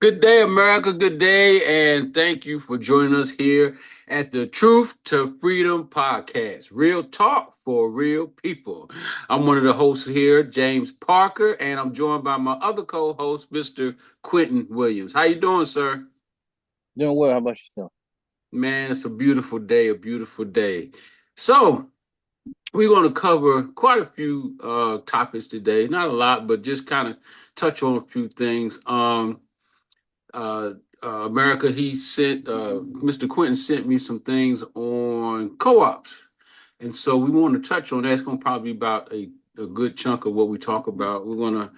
Good day, America. Good day. And thank you for joining us here at the Truth to Freedom podcast. Real talk for real people. I'm one of the hosts here, James Parker, and I'm joined by my other co-host, Mr. Quentin Williams. How you doing, sir? Doing well. How about yourself? Man, it's a beautiful day, a beautiful day. So, we're going to cover quite a few topics today. Not a lot, but just kind of touch on a few things. Uh, America, he sent Mr. Quentin sent me some things on co-ops, and so we want to touch on that. It's going to probably be about a good chunk of what we talk about. We're going to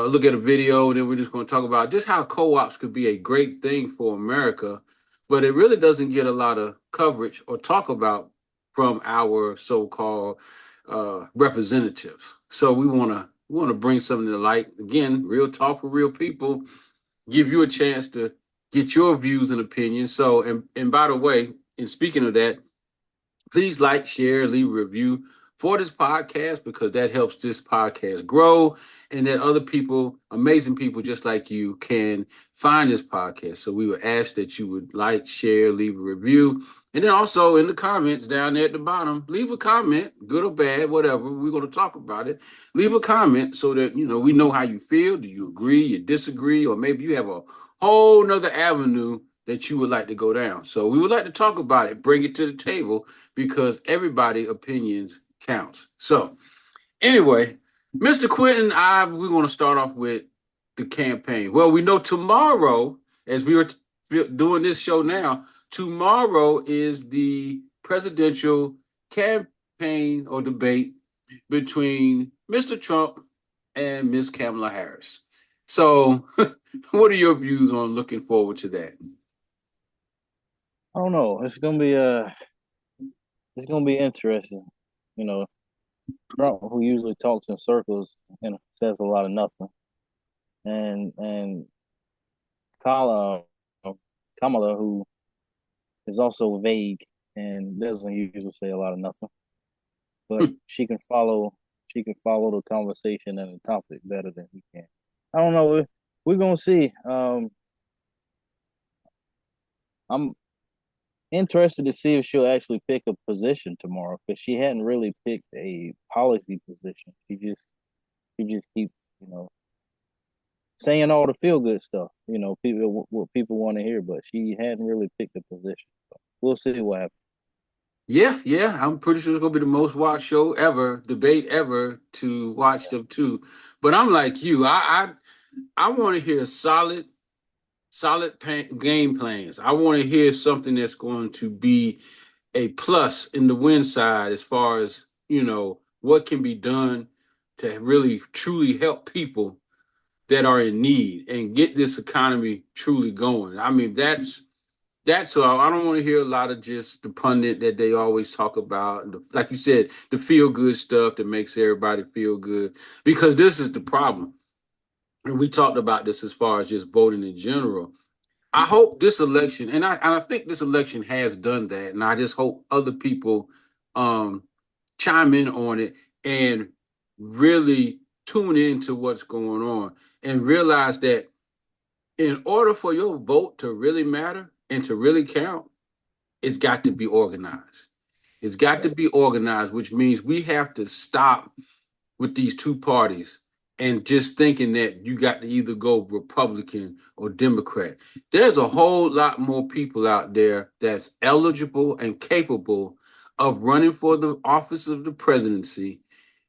look at a video, and then we're just going to talk about just how co-ops could be a great thing for America, but it really doesn't get a lot of coverage or talk about from our so-called representatives. So we want to bring something to light. Again, real talk for real people, give you a chance to get your views and opinions. So, and by the way, in speaking of that, please like, share, leave a review for this podcast because that helps this podcast grow and that other people, amazing people just like you, can find this podcast. So we would ask that you would like, share, leave a review. And then also in the comments down there at the bottom, leave a comment, good or bad, whatever. We're going to talk about it. Leave a comment so that, we know how you feel. Do you agree, you disagree, or maybe you have a whole nother avenue that you would like to go down. So we would like to talk about it, bring it to the table because everybody opinions counts. So anyway, Mr. Quentin, we're going to start off with the campaign. Well, we know tomorrow, as we are doing this show now, tomorrow is the presidential campaign or debate between Mr. Trump and Ms. Kamala Harris. So, what are your views on looking forward to that? I don't know. It's gonna be interesting. You know, Trump, who usually talks in circles and says a lot of nothing, and Kamala, Kamala, who is also vague and doesn't usually say a lot of nothing, but she can follow the conversation and the topic better than he can. I don't know. We're gonna see. I'm interested to see if she'll actually pick a position tomorrow because she hadn't really picked a policy position. She just keeps saying all the feel good stuff. People what people want to hear, but she hadn't really picked a position. So we'll see what happens. Yeah, yeah, I'm pretty sure it's gonna be the most watched show ever, debate ever to watch them too. But I'm like you, I want to hear game plans. I want to hear something that's going to be a plus in the win side as far as what can be done to really truly help people that are in need and get this economy truly going. I mean, that's all. I don't want to hear a lot of just the pundit that they always talk about. Like you said, the feel good stuff that makes everybody feel good. Because this is the problem. And we talked about this as far as just voting in general. I hope this election, and I think this election has done that, and I just hope other people um, chime in on it and really tune into what's going on and realize that in order for your vote to really matter and to really count, it's got to be organized. It's got to Right. be organized, which means we have to stop with these two parties and just thinking that you got to either go Republican or Democrat. There's a whole lot more people out there that's eligible and capable of running for the office of the presidency,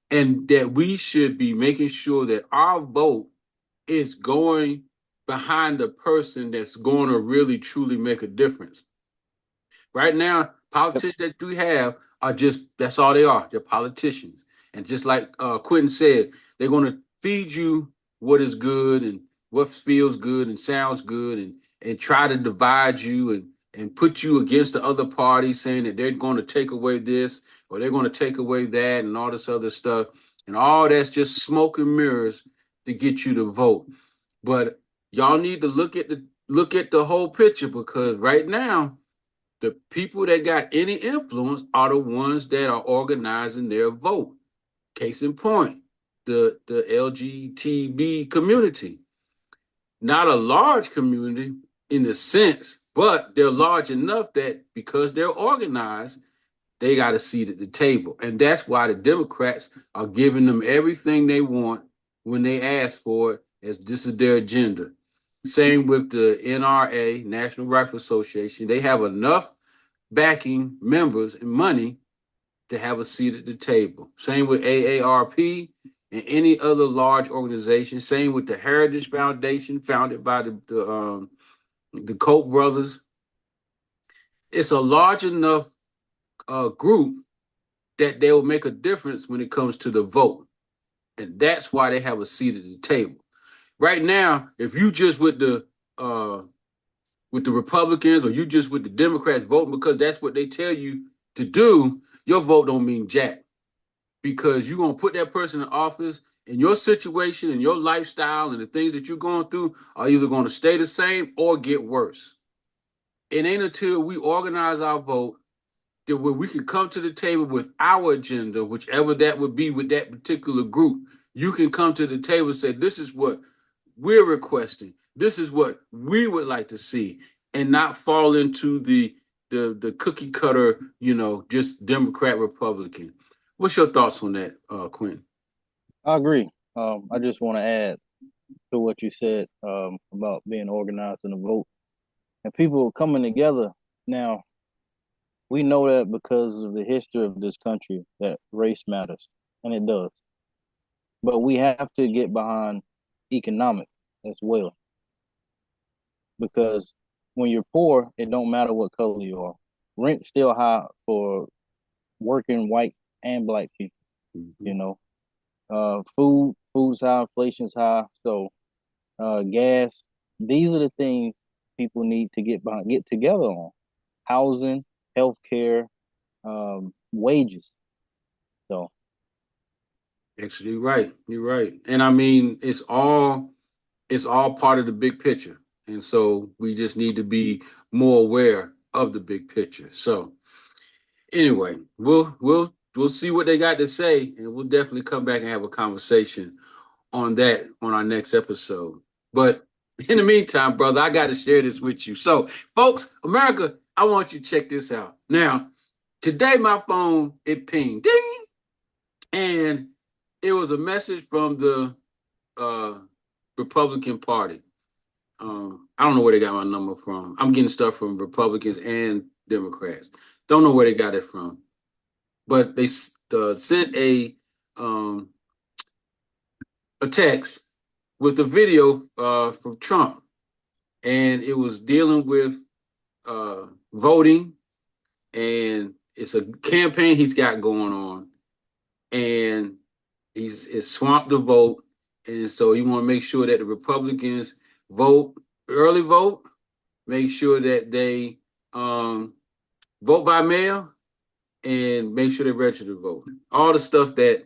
and that we should be making sure that our vote is going behind the person that's going to really truly make a difference. Right now, Yep. politicians that we have are just that's all they are. They're politicians. And just like Quentin said, they're going to feed you what is good and what feels good and sounds good and try to divide you and put you against the other party, saying that they're going to take away this or they're going to take away that and all this other stuff. And all that's just smoke and mirrors to get you to vote. But y'all need to look at the whole picture because right now the people that got any influence are the ones that are organizing their vote. Case in point, the LGTB community. not a large community in a sense, but they're large enough that because they're organized, they got a seat at the table. And that's why the Democrats are giving them everything they want when they ask for it, as this is their agenda. Same with the NRA, National Rifle Association. They have enough backing members and money to have a seat at the table. Same with AARP and any other large organization. Same with the Heritage Foundation, founded by the Koch brothers. It's a large enough group that they will make a difference when it comes to the vote, and that's why they have a seat at the table. Right now, if you just with the Republicans or you just with the Democrats voting because that's what they tell you to do, your vote don't mean jack, because you're gonna put that person in office, and your situation and your lifestyle and the things that you're going through are either going to stay the same or get worse. It ain't until we organize our vote that where we can come to the table with our agenda, whichever that would be with that particular group. You can come to the table and say, this is what we're requesting. This is what we would like to see, and not fall into the cookie cutter, just Democrat Republican. What's your thoughts on that, Quentin? I agree. I just want to add to what you said about being organized in the vote and people coming together. Now, we know that because of the history of this country that race matters, and it does. But we have to get behind economics as well, because when you're poor, it don't matter what color you are. Rent's still high for working white and black people. Mm-hmm. You know, food's high, inflation's high. So, gas. These are the things people need to get together on: housing, healthcare, wages. So, Actually, you're right, and I mean it's all part of the big picture, and so we just need to be more aware of the big picture. So anyway, we'll see what they got to say, and we'll definitely come back and have a conversation on that on our next episode. But in the meantime, brother, I got to share this with you. So, folks, America, I want you to check this out. Now, today my phone it pinged, ding, and it was a message from the uh, Republican Party. I don't know where they got my number from. I'm getting stuff from Republicans and Democrats. Don't know where they got it from, but they sent um, a text with a video from Trump, and it was dealing with voting, and it's a campaign he's got going on, and it's swamped the vote, and so you want to make sure that the Republicans vote early vote, make sure that they vote by mail, and make sure they register to vote. All the stuff that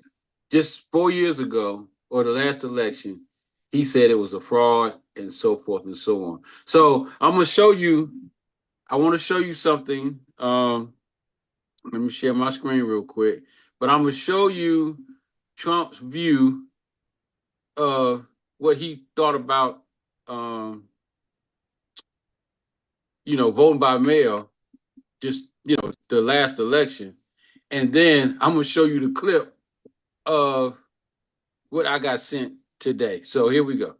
just 4 years ago or the last election, he said it was a fraud and so forth and so on. So I'm gonna show you. I want to show you something. Let me share my screen real quick. But I'm gonna show you Trump's view of what he thought about, voting by mail, just the last election, and then I'm gonna show you the clip of what I got sent today. So here we go.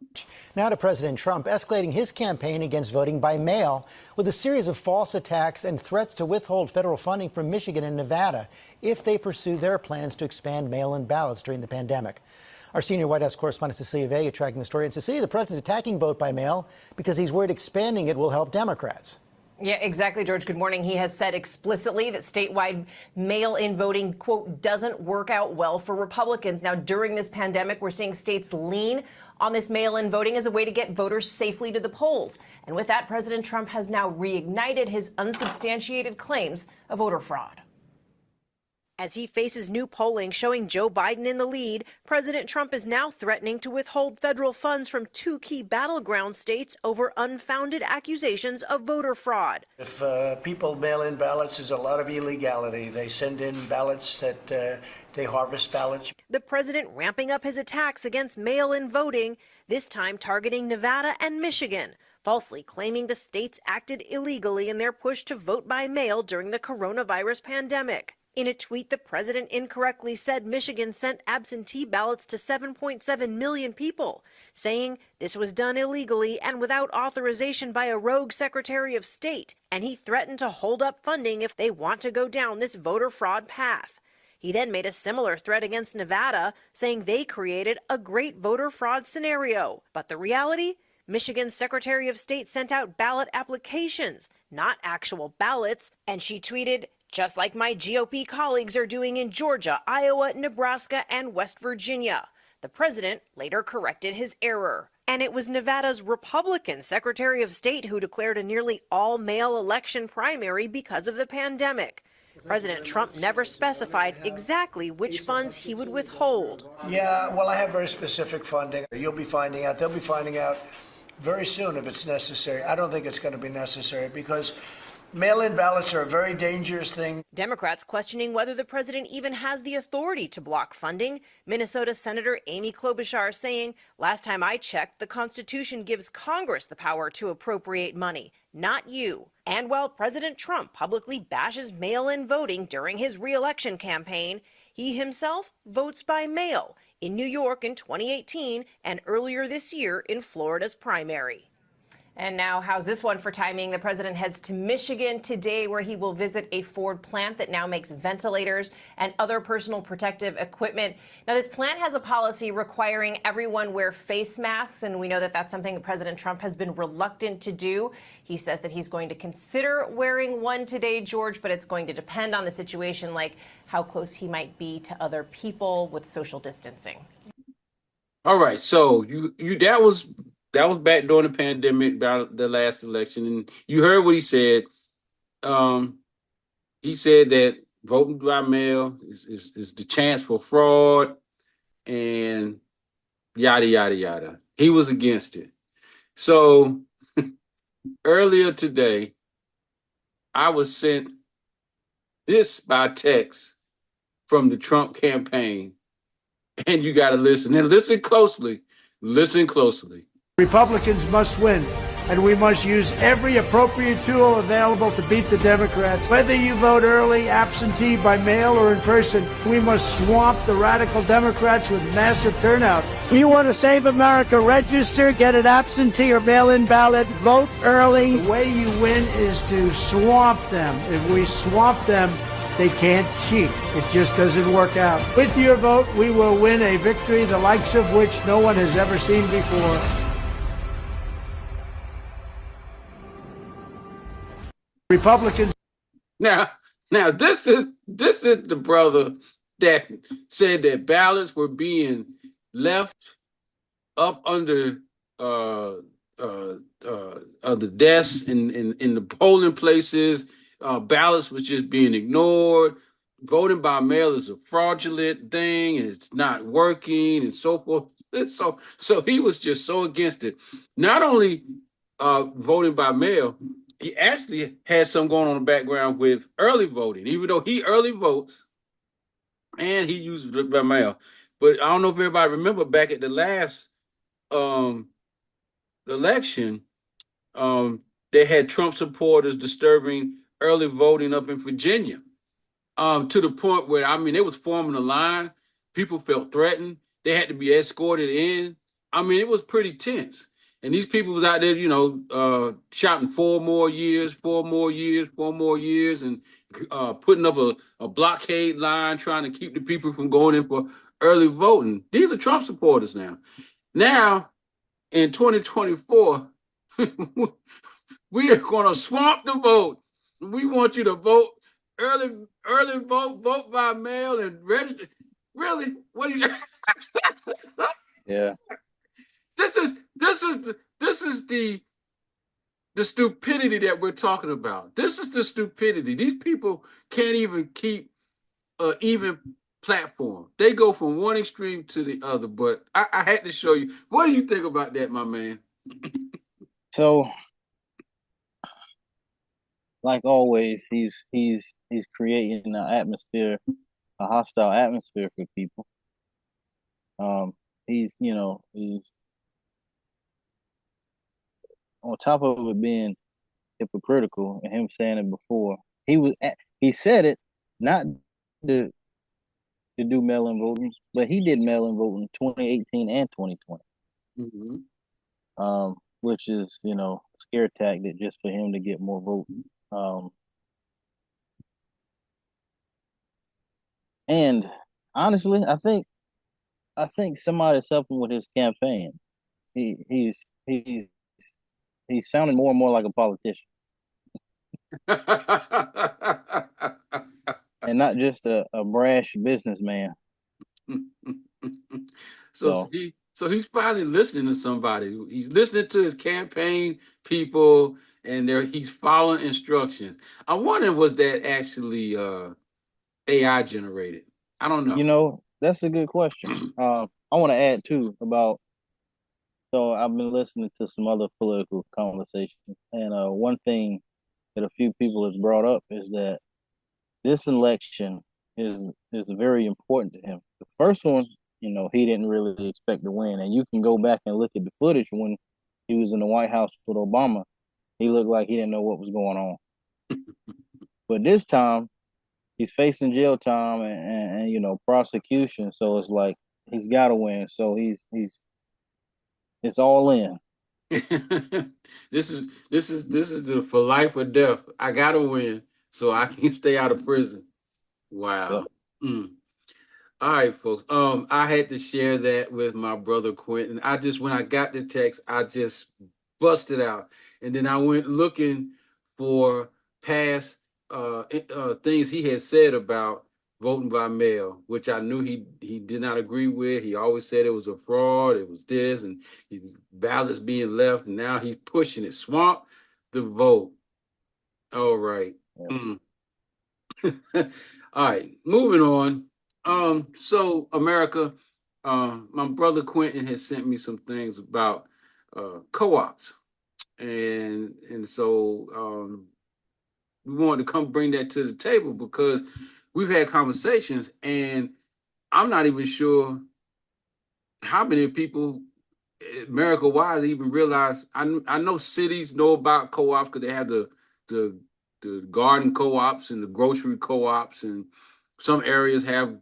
Now to President Trump escalating his campaign against voting by mail with a series of false attacks and threats to withhold federal funding from Michigan and Nevada if they pursue their plans to expand mail-in ballots during the pandemic. Our senior White House correspondent Cecilia Vega tracking the story. And Cecilia, the president's attacking vote by mail because he's worried expanding it will help Democrats. Yeah, exactly, George. Good morning. He has said explicitly that statewide mail-in voting, quote, doesn't work out well for Republicans. Now, during this pandemic, we're seeing states lean on this mail-in voting as a way to get voters safely to the polls. And with that, President Trump has now reignited his unsubstantiated claims of voter fraud. As he faces new polling showing Joe Biden in the lead, President Trump is now threatening to withhold federal funds from two key battleground states over unfounded accusations of voter fraud. If people mail in ballots, there's a lot of illegality. They send in ballots that they harvest ballots. The president ramping up his attacks against mail-in voting, this time targeting Nevada and Michigan, falsely claiming the states acted illegally in their push to vote by mail during the coronavirus pandemic. In a tweet, the president incorrectly said Michigan sent absentee ballots to 7.7 million people, saying this was done illegally and without authorization by a rogue Secretary of State, and he threatened to hold up funding if they want to go down this voter fraud path. He then made a similar threat against Nevada, saying they created a great voter fraud scenario. But the reality? Michigan's Secretary of State sent out ballot applications, not actual ballots, and she tweeted, "Just like my GOP colleagues are doing in Georgia, Iowa, Nebraska, and West Virginia." The president later corrected his error. And it was Nevada's Republican Secretary of State who declared a nearly all-male election primary because of the pandemic. President Trump never specified exactly which funds he would withhold. Yeah, well, I have very specific funding. You'll be finding out. They'll be finding out very soon if it's necessary. I don't think it's going to be necessary because mail-in ballots are a very dangerous thing. Democrats questioning whether the president even has the authority to block funding. Minnesota Senator Amy Klobuchar saying, "Last time I checked, the Constitution gives Congress the power to appropriate money, not you." And while President Trump publicly bashes mail-in voting during his re-election campaign, he himself votes by mail in New York in 2018 and earlier this year in Florida's primary. And now, how's this one for timing? The president heads to Michigan today, where he will visit a Ford plant that now makes ventilators and other personal protective equipment. Now, this plant has a policy requiring everyone wear face masks, and we know that that's something that President Trump has been reluctant to do. He says that he's going to consider wearing one today, George, but it's going to depend on the situation, like how close he might be to other people with social distancing. All right, so you that was back during the pandemic, about the last election, and you heard what he said. He said that voting by mail is the chance for fraud and yada, yada, yada. He was against it. So earlier today, I was sent this by text from the Trump campaign, and you got to listen. And listen closely. Listen closely. Republicans must win, and we must use every appropriate tool available to beat the Democrats. Whether you vote early, absentee, by mail, or in person, we must swamp the radical Democrats with massive turnout. You want to save America, register, get an absentee or mail-in ballot, vote early. The way you win is to swamp them. If we swamp them, they can't cheat. It just doesn't work out. With your vote, we will win a victory the likes of which no one has ever seen before. Republicans. Now, this is the brother that said that ballots were being left up under the desks in the polling places. Ballots was just being ignored. Voting by mail is a fraudulent thing, and it's not working, and so forth. So he was just so against it. Not only voting by mail, he actually had something going on in the background with early voting, even though he early votes and he uses it by mail. But I don't know if everybody remember back at the last election, they had Trump supporters disturbing early voting up in Virginia, to the point where, I mean, they was forming a line. People felt threatened. They had to be escorted in. I mean, it was pretty tense. And these people was out there, shouting 4 more years, 4 more years, 4 more years, and putting up a blockade line, trying to keep the people from going in for early voting. These are Trump supporters now. Now, in 2024, we are going to swamp the vote. We want you to vote early vote by mail, and register. Really? What do you? Yeah. This is the stupidity that we're talking about. This is the stupidity. These people can't even keep even platform. They go from one extreme to the other. But I had to show you. What do you think about that, my man? So, like always, he's creating an atmosphere, a hostile atmosphere for people. He's on top of it being hypocritical and him saying it before. He said it not to do mail-in voting, but he did mail-in voting 2018 and 2020. Which is, a scare tactic just for him to get more votes. And honestly, I think somebody's helping with his campaign. He's sounding more and more like a politician, and not just a brash businessman. So he's finally listening to somebody. He's listening to his campaign people, and he's following instructions. I wonder, was that actually AI generated? I don't know. That's a good question. I want to add too about. So I've been listening to some other political conversations, and one thing that a few people has brought up is that this election is very important to him. The first one, he didn't really expect to win, and you can go back and look at the footage when he was in the White House with Obama. He looked like he didn't know what was going on. But this time, he's facing jail time and prosecution, so it's like he's got to win. So it's all in. This is the for life or death. I gotta win so I can stay out of prison. Wow. Yep. All right, folks. I had to share that with my brother Quentin. When I got the text, I just busted out, and then I went looking for past things he had said about voting by mail, which I knew he did not agree with. He always said it was a fraud. It was this, and ballots being left, and now he's pushing it. Swamp the vote. All right. Yeah. All right. Moving on. So America, my brother Quentin has sent me some things about co-ops, and so we wanted to come bring that to the table because we've had conversations, and I'm not even sure how many people America-wide even realize. I know cities know about co-ops because they have the garden co-ops and the grocery co-ops, and some areas have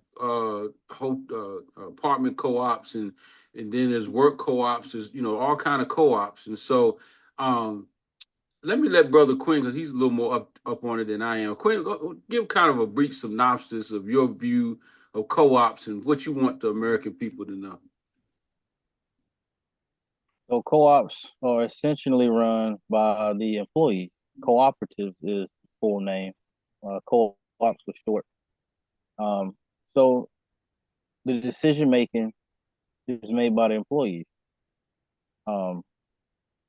apartment co-ops, and then there's work co-ops. There's all kind of co-ops, and so let brother Quinn, because he's a little more up on it than I am. Quinn, give kind of a brief synopsis of your view of co-ops and what you want the American people to know. So co-ops are essentially run by the employees. Cooperatives is the full name. Co-ops for short. So the decision making is made by the employees.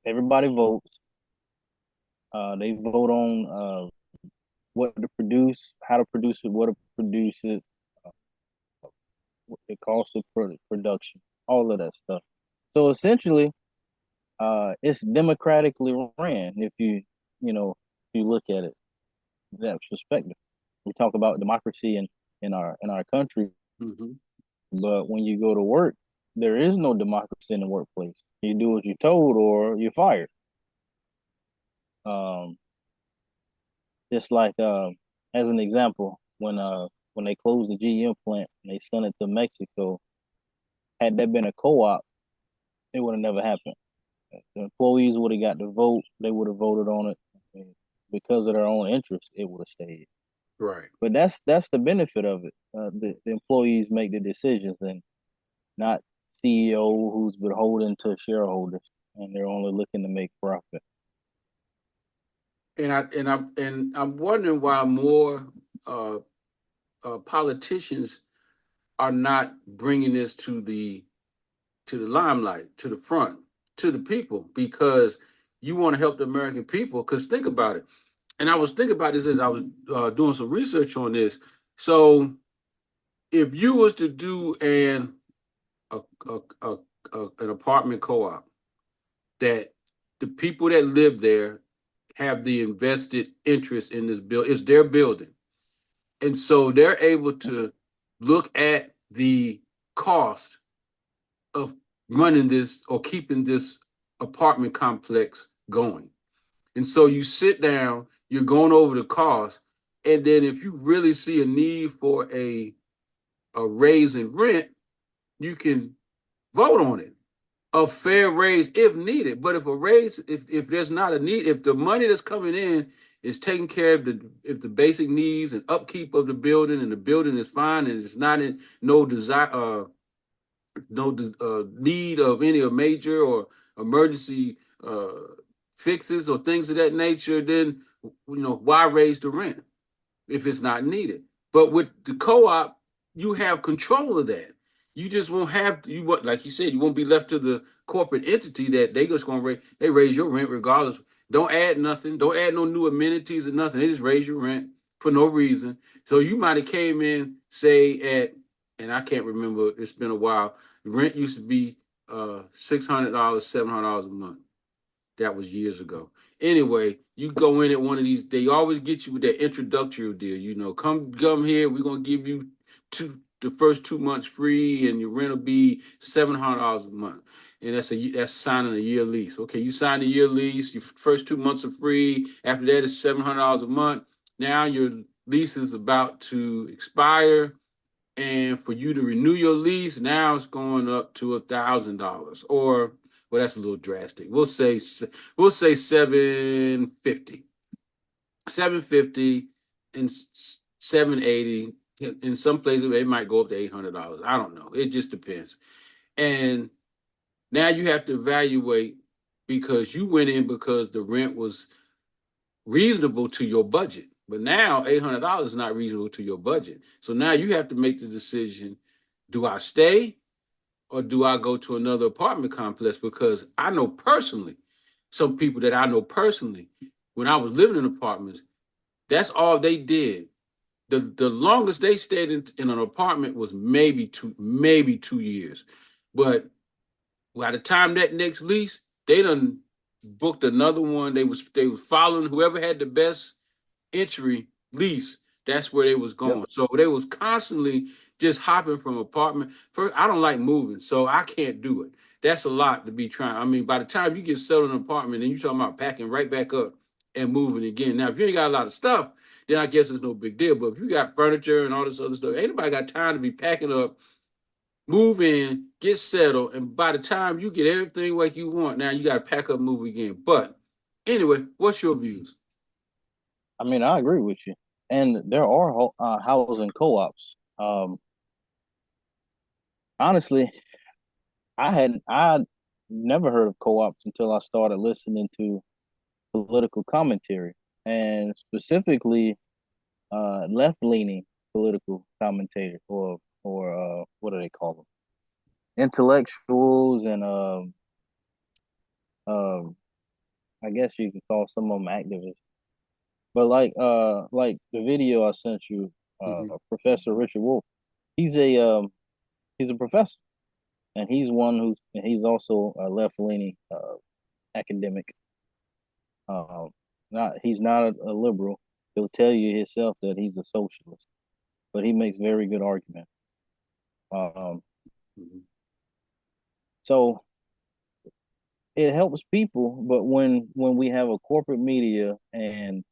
Everybody votes. They vote on what to produce, how to produce it, what to produce it, what the cost of production, all of that stuff. So essentially, it's democratically ran. If you look at it that perspective, we talk about democracy in our country, but when you go to work, there is no democracy in the workplace. You do what you're told, or you're fired. Just like as an example, when they closed the GM plant and they sent it to Mexico, had that been a co-op, it would have never happened. The employees would have got the vote. They would have voted on it. And because of their own interest, it would have stayed. Right. But that's the benefit of it. The employees make the decisions, and not CEO who's beholden to shareholders, and they're only looking to make profit. And I'm wondering why more politicians are not bringing this to the limelight, to the front, to the people, because you want to help the American people. Because think about it, and I was thinking about this as I was doing some research on this. So if you was to do a, an apartment co-op that the people that live there have the invested interest in this build, it's their building. And so they're able to look at the cost of running this or keeping this apartment complex going. And so you sit down, you're going over the cost, and then if you really see a need for a raise in rent, you can vote on it. A fair raise if needed. But if a raise, if there's not a need, if the money that's coming in is taking care of the basic needs and upkeep of the building, and the building is fine and it's not in no desire need of any major or emergency fixes or things of that nature, then why raise the rent if it's not needed? But with the co-op, you have control of that. You just won't have to, like you said, you won't be left to the corporate entity that they just gonna raise your rent regardless. Don't add nothing, don't add no new amenities or nothing. They just raise your rent for no reason. So you might have came in, say at, and I can't remember, it's been a while. The rent used to be $600, $700 a month. That was years ago. Anyway, you go in at one of these, they always get you with that introductory deal. Come here, we're gonna give you the first 2 months free, and your rent will be $700 a month. And that's signing a year lease. Okay, you sign a year lease, your first 2 months are free. After that, it's $700 a month. Now your lease is about to expire. And for you to renew your lease, now it's going up to $1,000, or well, that's a little drastic. We'll say 750, 750, and 780. In some places, it might go up to $800. I don't know. It just depends. And now you have to evaluate, because you went in because the rent was reasonable to your budget. But now $800 is not reasonable to your budget. So now you have to make the decision: do I stay or do I go to another apartment complex? Because I know personally, some people that I know personally, when I was living in apartments, that's all they did. The longest they stayed in an apartment was maybe 2 years. But by the time that next lease, they done booked another one. They was following whoever had the best entry lease. That's where they was going. Yep. So they was constantly just hopping from apartment. First, I don't like moving, so I can't do it. That's a lot to be trying. I mean, by the time you get settled in an apartment, and you talking about packing right back up and moving again. Now, if you ain't got a lot of stuff, then I guess it's no big deal. But if you got furniture and all this other stuff, ain't nobody got time to be packing up, move in, get settled, and by the time you get everything like you want, now you got to pack up, move again. But anyway, what's your views? I mean, I agree with you. And there are housing co-ops. Honestly, I never heard of co-ops until I started listening to political commentary, and specifically left-leaning political commentator, or what do they call them? Intellectuals, and I guess you could call some of them activists. But like the video I sent you, Professor Richard Wolff, he's a professor, and he's also a left-leaning academic. He's not a liberal. He'll tell you himself that he's a socialist, but he makes very good arguments. So it helps people, but when we have a corporate media and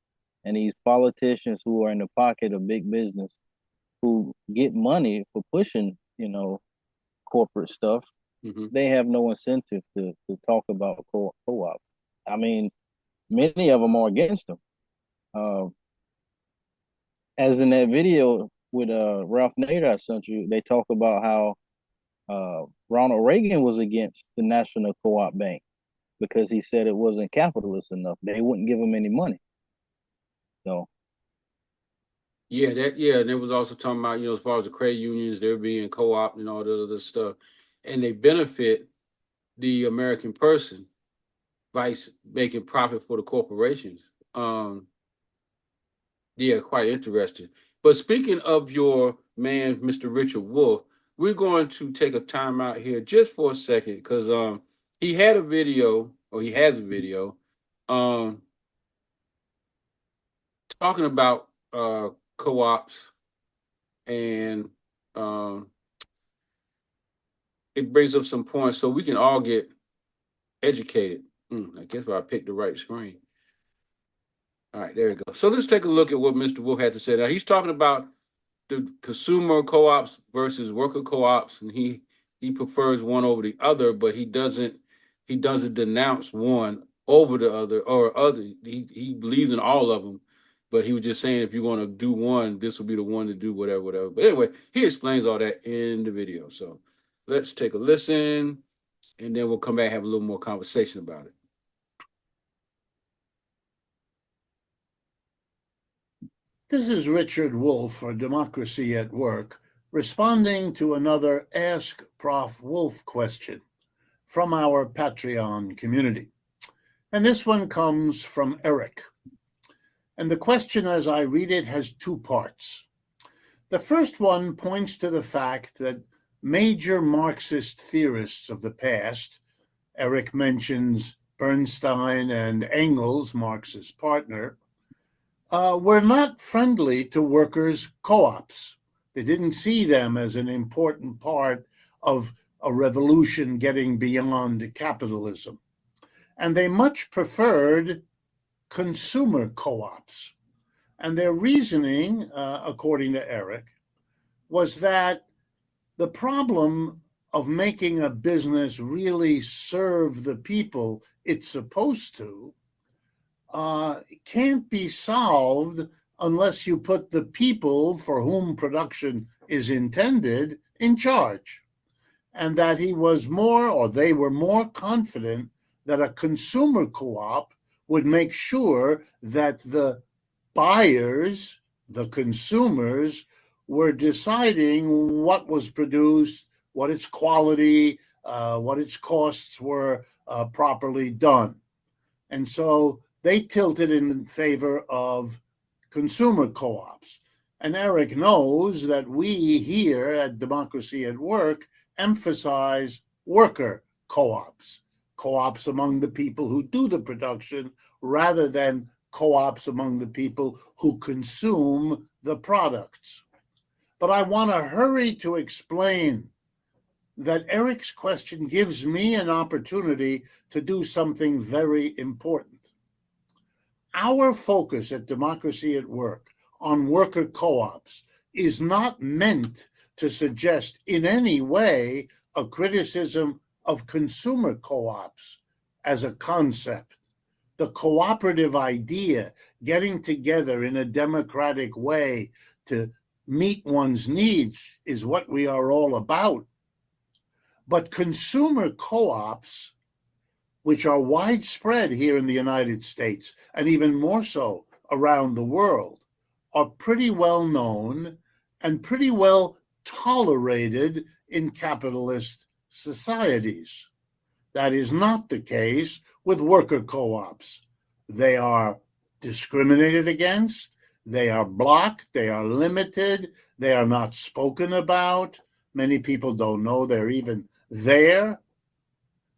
these politicians who are in the pocket of big business, who get money for pushing, corporate stuff, they have no incentive to talk about co-op. I mean, many of them are against them. As in that video with Ralph Nader I sent you, they talk about how Ronald Reagan was against the National Co-op Bank because he said it wasn't capitalist enough. They wouldn't give him any money. So yeah, and it was also talking about, as far as the credit unions, they're being co-op and all the other stuff, and they benefit the American person by making profit for the corporations. Yeah, quite interesting. But speaking of your man, Mr. Richard Wolff, we're going to take a time out here just for a second because he had a video, or he has a video, um, talking about co-ops, and um, it brings up some points so we can all get educated. I guess I picked the right screen. All right, there we go. So let's take a look at what Mr. Wolff had to say. Now he's talking about the consumer co-ops versus worker co-ops, and he prefers one over the other, but he doesn't denounce one over the other or other. He believes in all of them, but he was just saying if you're going to do one, this will be the one to do whatever, whatever. But anyway, he explains all that in the video. So let's take a listen, and then we'll come back and have a little more conversation about it. This is Richard Wolff for Democracy at Work, responding to another Ask Prof. Wolff question from our Patreon community. And this one comes from Eric. And the question, as I read it, has two parts. The first one points to the fact that major Marxist theorists of the past, Eric mentions Bernstein and Engels, Marx's partner, were not friendly to workers' co-ops. They didn't see them as an important part of a revolution getting beyond capitalism. And they much preferred consumer co-ops. And their reasoning, according to Eric, was that the problem of making a business really serve the people it's supposed to can't be solved unless you put the people for whom production is intended in charge. And that he was more, or they were more confident that a consumer co-op would make sure that the buyers, the consumers, were deciding what was produced, what its quality, what its costs were properly done. And so they tilted in favor of consumer co-ops. And Eric knows that we here at Democracy at Work emphasize worker co-ops, co-ops among the people who do the production rather than co-ops among the people who consume the products. But I want to hurry to explain that Eric's question gives me an opportunity to do something very important. Our focus at Democracy at Work on worker co-ops is not meant to suggest in any way a criticism of consumer co-ops as a concept. The cooperative idea, getting together in a democratic way to meet one's needs, is what we are all about. But consumer co-ops, which are widespread here in the United States and even more so around the world, are pretty well known and pretty well tolerated in capitalist societies. That is not the case with worker co-ops. They are discriminated against, they are blocked, they are limited, they are not spoken about. Many people don't know they're even there.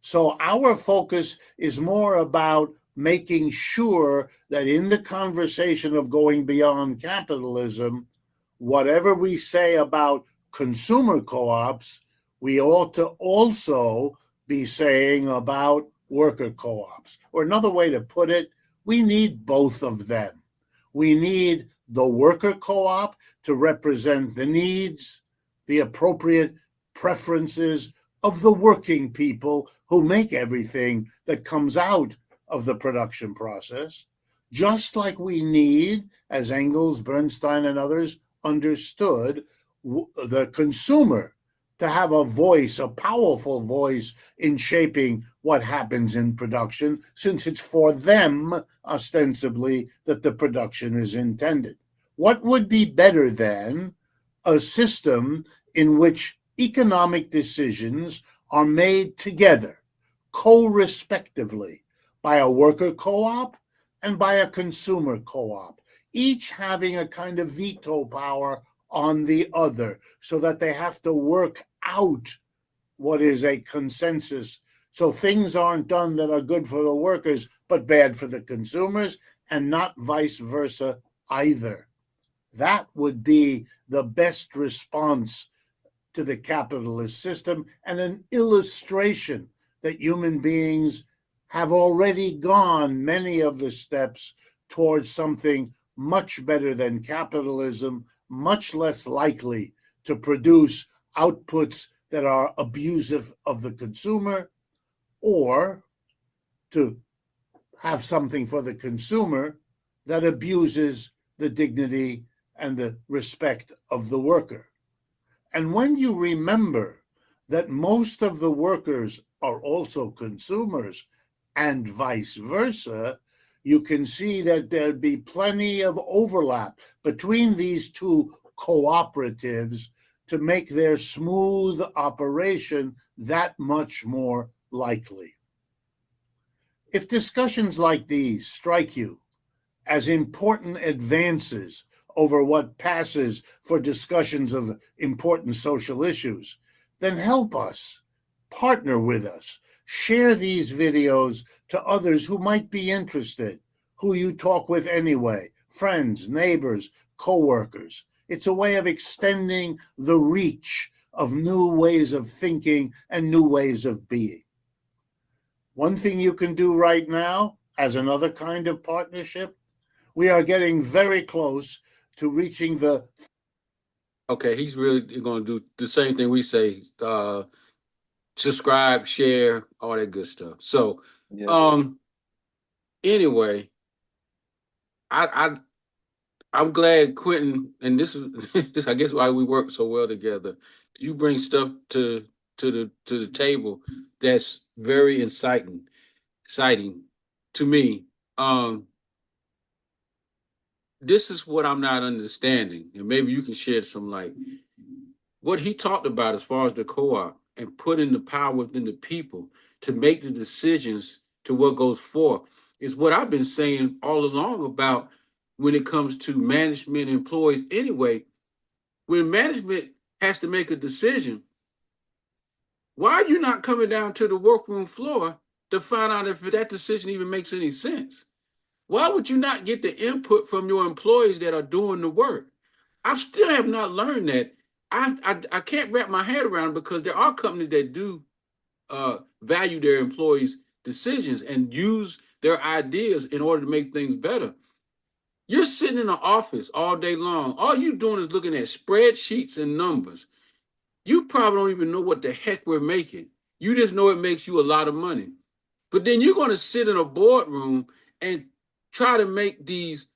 So our focus is more about making sure that in the conversation of going beyond capitalism, whatever we say about consumer co-ops, we ought to also be saying about worker co-ops. Or another way to put it, we need both of them. We need the worker co-op to represent the needs, the appropriate preferences of the working people who make everything that comes out of the production process, just like we need, as Engels, Bernstein, and others understood, the consumer to have a voice, a powerful voice in shaping what happens in production, since it's for them, ostensibly, that the production is intended. What would be better than a system in which economic decisions are made together, co-respectively, by a worker co-op and by a consumer co-op, each having a kind of veto power on the other, so that they have to work out what is a consensus. So things aren't done that are good for the workers, but bad for the consumers, and not vice versa either. That would be the best response to the capitalist system, and an illustration that human beings have already gone many of the steps towards something much better than capitalism, much less likely to produce outputs that are abusive of the consumer, or to have something for the consumer that abuses the dignity and the respect of the worker. And when you remember that most of the workers are also consumers and vice versa, you can see that there'd be plenty of overlap between these two cooperatives to make their smooth operation that much more likely. If discussions like these strike you as important advances over what passes for discussions of important social issues, then help us, partner with us, share these videos to others who might be interested, who you talk with anyway, friends, neighbors, coworkers. It's a way of extending the reach of new ways of thinking and new ways of being. One thing you can do right now, as another kind of partnership, we are getting very close to reaching the. Okay, he's really going to do the same thing we say: subscribe, share, all that good stuff. So, Yeah. anyway, I I'm glad Quentin, and this is this I guess why we work so well together. You bring stuff to the table that's very exciting to me. Um, this is what I'm not understanding, and maybe you can shed some light. What he talked about as far as the co-op and putting the power within the people to make the decisions to what goes forth is what I've been saying all along about when it comes to management employees anyway. When management has to make a decision, why are you not coming down to the workroom floor to find out if that decision even makes any sense? Why would you not get the input from your employees that are doing the work? I still have not learned that. I can't wrap my head around it because there are companies that do value their employees' decisions and use their ideas in order to make things better. You're sitting in an office all day long. All you're doing is looking at spreadsheets and numbers. You probably don't even know what the heck we're making. You just know it makes you a lot of money. But then you're going to sit in a boardroom and try to make these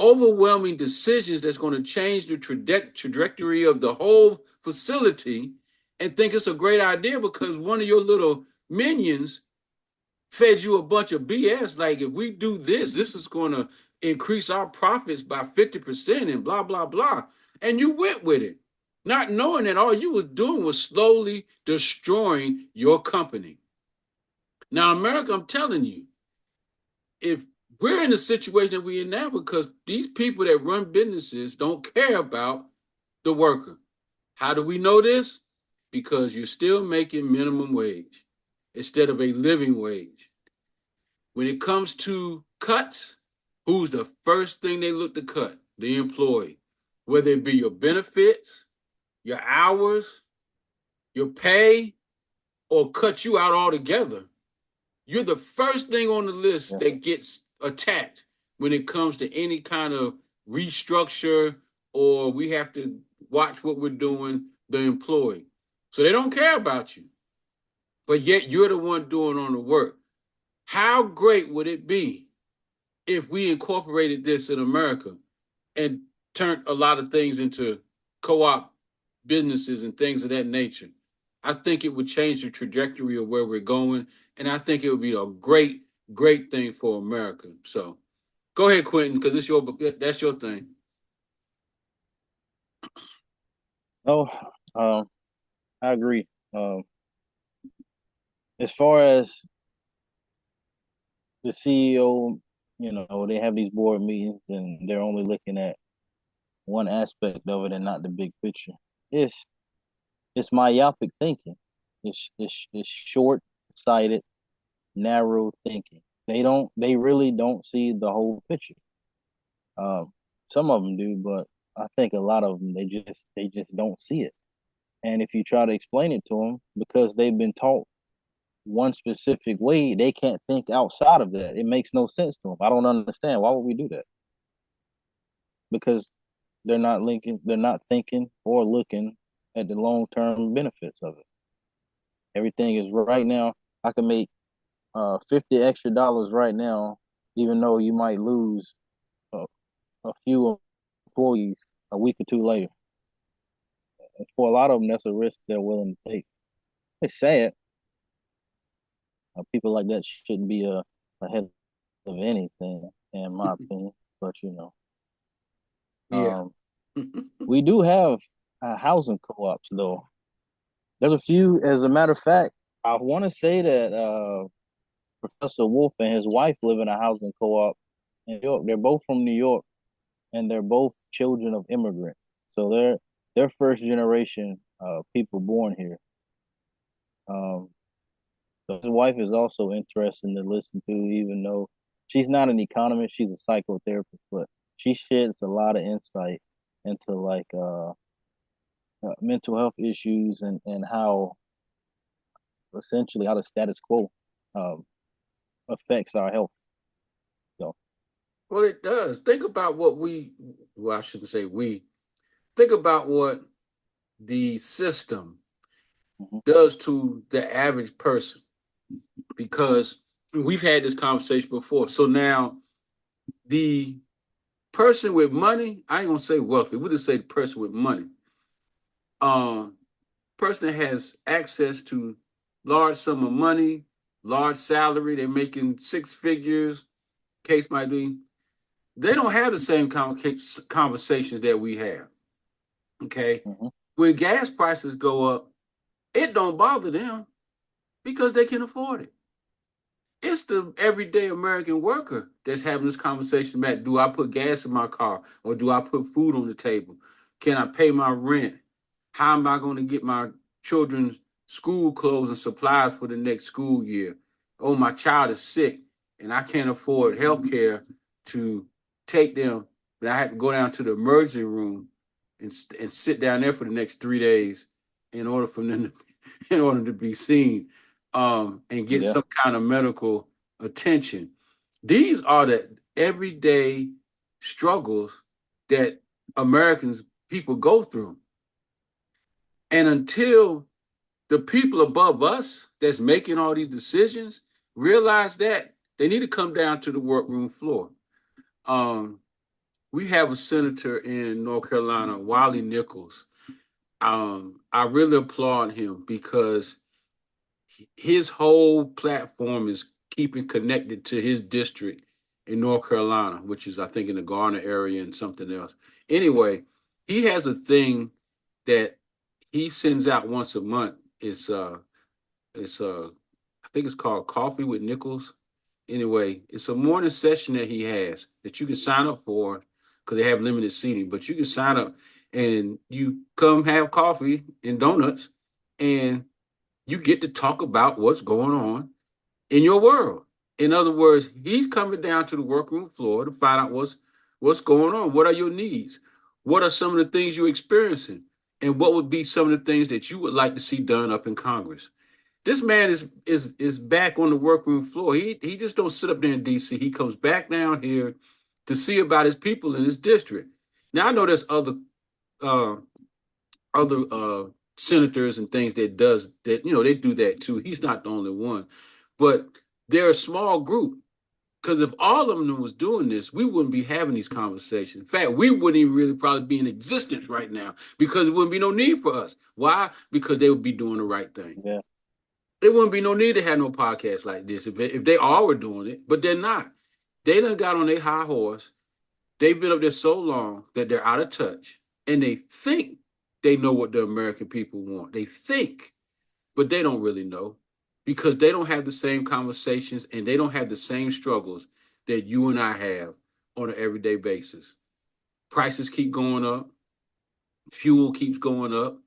overwhelming decisions that's going to change the trajectory of the whole facility and think it's a great idea because one of your little minions fed you a bunch of BS. Like, if we do this, this is going to increase our profits by 50% and blah, blah, blah. And you went with it, not knowing that all you was doing was slowly destroying your company. Now, America, I'm telling you, if we're in the situation that we're in now because these people that run businesses don't care about the worker. How do we know this? Because you're still making minimum wage instead of a living wage. When it comes to cuts, who's the first thing they look to cut? The employee. Whether it be your benefits, your hours, your pay, or cut you out altogether. You're the first thing on the list that gets attacked when it comes to any kind of restructure or we have to watch what we're doing, the employee. So they don't care about you, but yet you're the one doing on the work. How great would it be if we incorporated this in America and turned a lot of things into co-op businesses and things of that nature? I think it would change the trajectory of where we're going, and I think it would be a great, great thing for America. So, go ahead, Quentin, because that's your thing. Oh, I agree. As far as the CEO they have these board meetings and they're only looking at one aspect of it and not the big picture. It's it's myopic thinking. It's short sighted, narrow thinking. They really don't see the whole picture. Some of them do, but I think a lot of them they just don't see it. And if you try to explain it to them, because they've been taught one specific way, they can't think outside of that. It makes no sense to them. I don't understand. Why would we do that? Because they're not thinking or looking at the long term benefits of it. Everything is right now. I can make $50 extra right now, even though you might lose a, a few employees a week or two later. And for a lot of them, that's a risk they're willing to take. It's sad. People like that shouldn't be ahead of anything, in my opinion. But Yeah. we do have housing co-ops, though. There's a few. As a matter of fact, I want to say that Professor Wolf and his wife live in a housing co-op in New York. They're both from New York, and they're both children of immigrants. So they're first generation people born here. So his wife is also interesting to listen to, even though she's not an economist, she's a psychotherapist, but she sheds a lot of insight into like mental health issues and how essentially how the status quo affects our health. So Well, it does. Think about well, I shouldn't say we, think about what the system does to the average person, because we've had this conversation before. So now the person with money, I ain't gonna say wealthy, we'll just say the person with money, person that has access to large sum of money, large salary, they're making six figures, case might be, they don't have the same conversations that we have. Okay. When gas prices go up, it don't bother them because they can afford it. It's the everyday American worker that's having this conversation about, do I put gas in my car or do I put food on the table? Can I pay my rent? How am I going to get my children's school clothes and supplies for the next school year? Oh, my child is sick and I can't afford health care to take them, but I have to go down to the emergency room and sit down there for the next 3 days in order for them in order to be seen and get some kind of medical attention. These are the everyday struggles that Americans people go through. And until the people above us that's making all these decisions realize that, they need to come down to the workroom floor. We have a senator in North Carolina, Wiley Nichols. I really applaud him because his whole platform is keeping connected to his district in North Carolina, which is, I think, in the Garner area and something else. Anyway, he has a thing that he sends out once a month. I think it's called Coffee with Nichols. Anyway, it's a morning session that he has that you can sign up for because they have limited seating, but you can sign up and you come have coffee and donuts and you get to talk about what's going on in your world. In other words, he's coming down to the workroom floor to find out what's going on. What are your needs? What are some of the things you're experiencing? And what would be some of the things that you would like to see done up in Congress? This man is back on the workroom floor. He just don't sit up there in DC. He comes back down here to see about his people in his district. Now I know there's uh, other senators and things that they do that too. He's not the only one, but they're a small group. Because if all of them was doing this, we wouldn't be having these conversations. In fact, we wouldn't even really probably be in existence right now because there wouldn't be no need for us. Why? Because they would be doing the right thing. Yeah. There wouldn't be no need to have no podcast like this if they all were doing it, but they're not. They done got on their high horse. They've been up there so long that they're out of touch, and they think they know what the American people want. They think, but they don't really know because they don't have the same conversations and they don't have the same struggles that you and I have on an everyday basis. Prices keep going up, fuel keeps going up,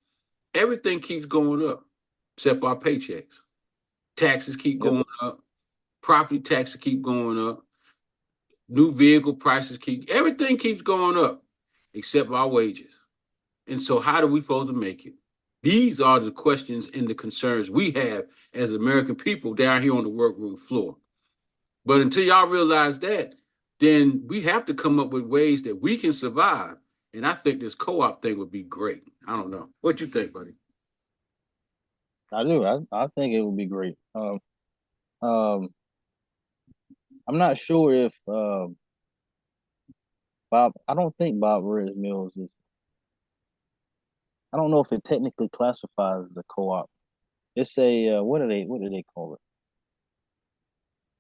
everything keeps going up except our paychecks. Taxes keep Yep. going up, property taxes keep going up, new vehicle prices everything keeps going up except our wages. And so how do we supposed to make it? These are the questions and the concerns we have as American people down here on the workroom floor. But until y'all realize that, then we have to come up with ways that we can survive. And I think this co-op thing would be great. I don't know. What you think, buddy? I do. I think it would be great. I'm not sure if Bob. I don't think Bob Red Mills is. I don't know if it technically classifies as a co-op. It's a what do they call it?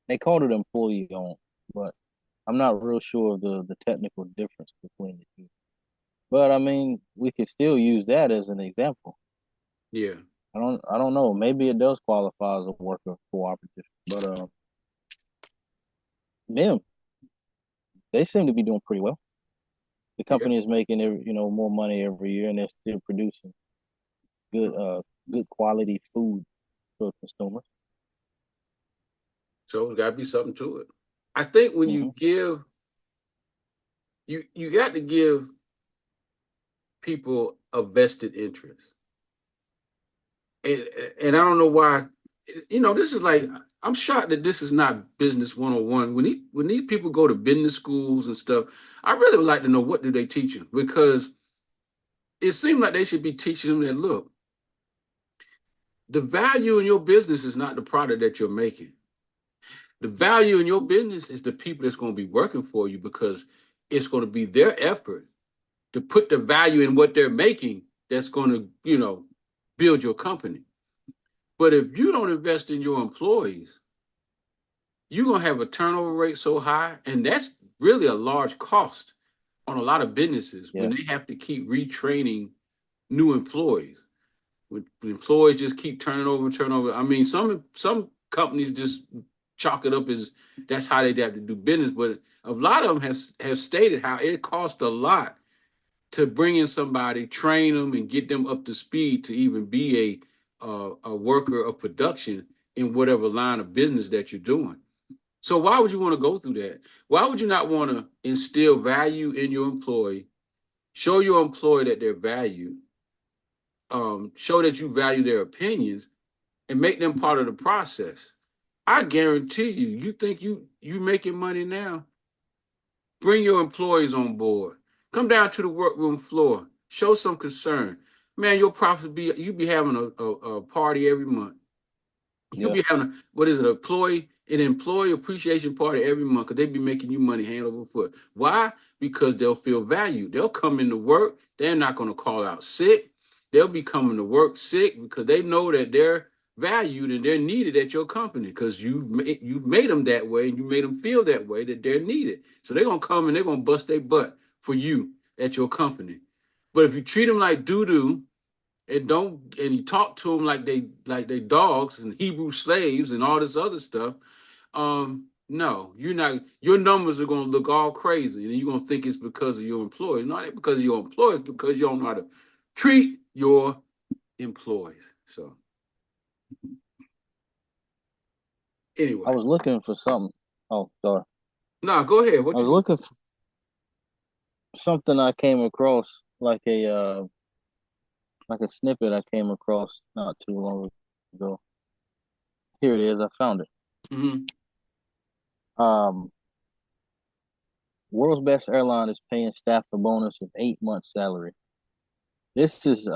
They called it employee owned, but I'm not real sure of the technical difference between the two. But I mean, we could still use that as an example. Yeah. I don't know. Maybe it does qualify as a worker cooperative, but them they seem to be doing pretty well. The company is making more money every year, and they're still producing good quality food for consumers. So there's got to be something to it. I think when you give, you got to give people a vested interest. And I don't know why, this is like, I'm shocked that this is not business 101. When these people go to business schools and stuff, I really would like to know what do they teach them, because it seems like they should be teaching them that, look, the value in your business is not the product that you're making. The value in your business is the people that's going to be working for you, because it's going to be their effort to put the value in what they're making that's going to, build your company. But if you don't invest in your employees, you're going to have a turnover rate so high, and that's really a large cost on a lot of businesses when they have to keep retraining new employees. When employees just keep turning over. I mean, some companies just chalk it up as that's how they have to do business, but a lot of them have stated how it costs a lot to bring in somebody, train them, and get them up to speed to even be a worker of production in whatever line of business that you're doing. So why would you want to go through that? Why would you not want to instill value in your employee, show your employee that they're valued, show that you value their opinions, and make them part of the process? I guarantee you, you think you making money now? Bring your employees on board. Come down to the workroom floor. Show some concern. Man, your profits you be having a party every month. You'll be having an employee appreciation party every month, because they be making you money hand over foot. Why? Because they'll feel valued. They'll come into work. They're not going to call out sick. They'll be coming to work sick because they know that they're valued and they're needed at your company, because you've made them that way, and you made them feel that way, that they're needed. So they're going to come and they're going to bust their butt for you at your company. But if you treat them like doo-doo, and you talk to them like they dogs and Hebrew slaves and all this other stuff, no, you're not. Your numbers are going to look all crazy, and you're going to think it's because of your employees. Not because of your employees, because you don't know how to treat your employees. So anyway, I was looking for something. Oh, sorry. No, go ahead. I was looking for something I came across, like a snippet I came across not too long ago. Here it is. I found it. World's best airline is paying staff a bonus of 8 months' salary. This is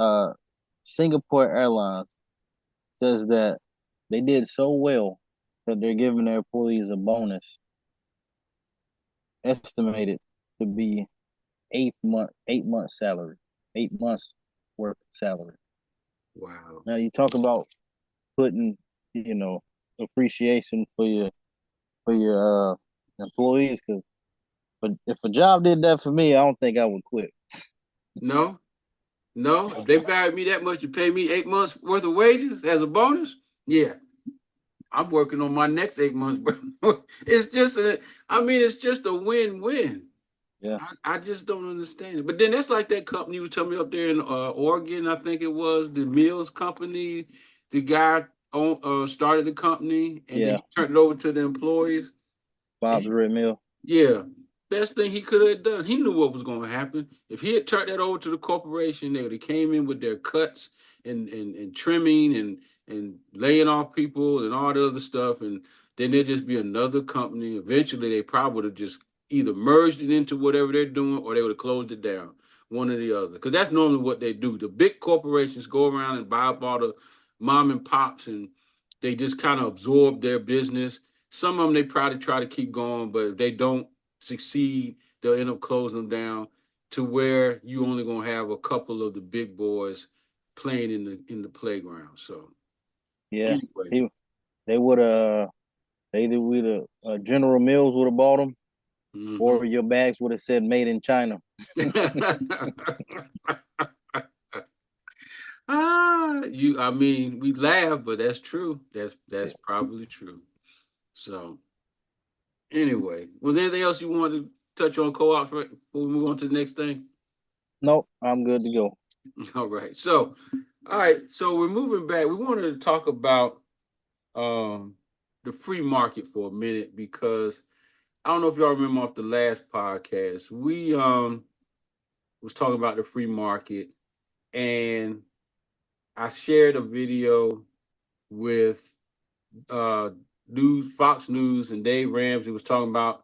Singapore Airlines says that they did so well that they're giving their employees a bonus estimated to be 8 months salary, 8 months worth of salary. Wow. Now you talk about putting, appreciation for your employees, but if a job did that for me, I don't think I would quit. No, if they value me that much to pay me 8 months worth of wages as a bonus, yeah, I'm working on my next 8 months, bro. It's just a win-win. Yeah. I just don't understand it. But then that's like that company you were telling me up there in Oregon, I think it was, the Mills Company. The guy started the company and then Yeah. he turned it over to the employees. Bob the Red Mill. Yeah. Best thing he could have done. He knew what was going to happen. If he had turned that over to the corporation, they would have came in with their cuts and trimming and laying off people and all the other stuff. And then there'd just be another company. Eventually, they probably would have just either merged it into whatever they're doing or they would have closed it down, one or the other. Because that's normally what they do. The big corporations go around and buy up all the mom and pops and they just kind of absorb their business. Some of them, they probably try to keep going, but if they don't succeed, they'll end up closing them down to where you only gonna have a couple of the big boys playing in the playground. So yeah, anyway. General Mills would have bought them, Mm-hmm. or your bags would have said "Made in China." We laugh, but that's true. That's probably true. So anyway, was there anything else you wanted to touch on co-ops before we move on to the next thing? Nope, I'm good to go. All right. So we're moving back. We wanted to talk about the free market for a minute because I don't know if y'all remember off the last podcast, we was talking about the free market, and I shared a video with Fox News, and Dave Ramsey was talking about,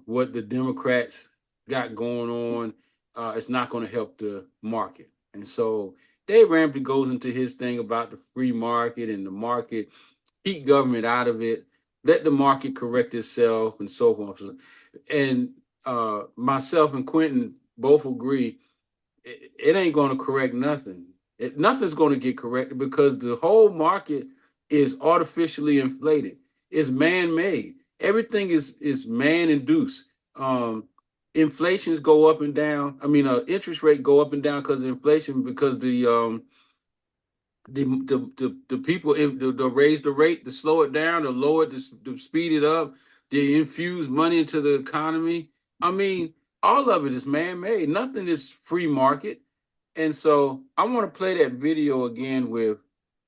what the Democrats got going on. It's not going to help the market. And so Dave Ramsey goes into his thing about the free market and the market, keep government out of it, let the market correct itself and so forth. And myself and Quentin both agree it ain't going to correct nothing. Nothing's going to get corrected because the whole market is artificially inflated. It's man-made. Everything is man-induced. Inflations go up and down. Interest rate go up and down because of inflation, because the people they'll raise the rate to slow it down, to lower it to speed it up, they infuse money into the economy. All of it is man-made. Nothing is free market. And so I want to play that video again with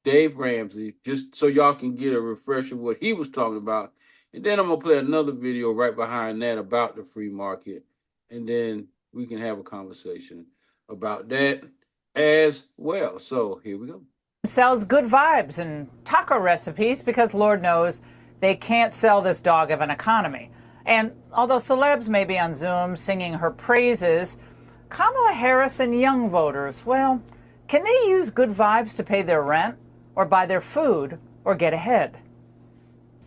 Dave Ramsey, just so y'all can get a refresher of what he was talking about. And then I'm going to play another video right behind that about the free market. And then we can have a conversation about that as well. So here we go. Sells good vibes and taco recipes because Lord knows they can't sell this dog of an economy. And although celebs may be on Zoom singing her praises, Kamala Harris and young voters, well, can they use good vibes to pay their rent or buy their food or get ahead?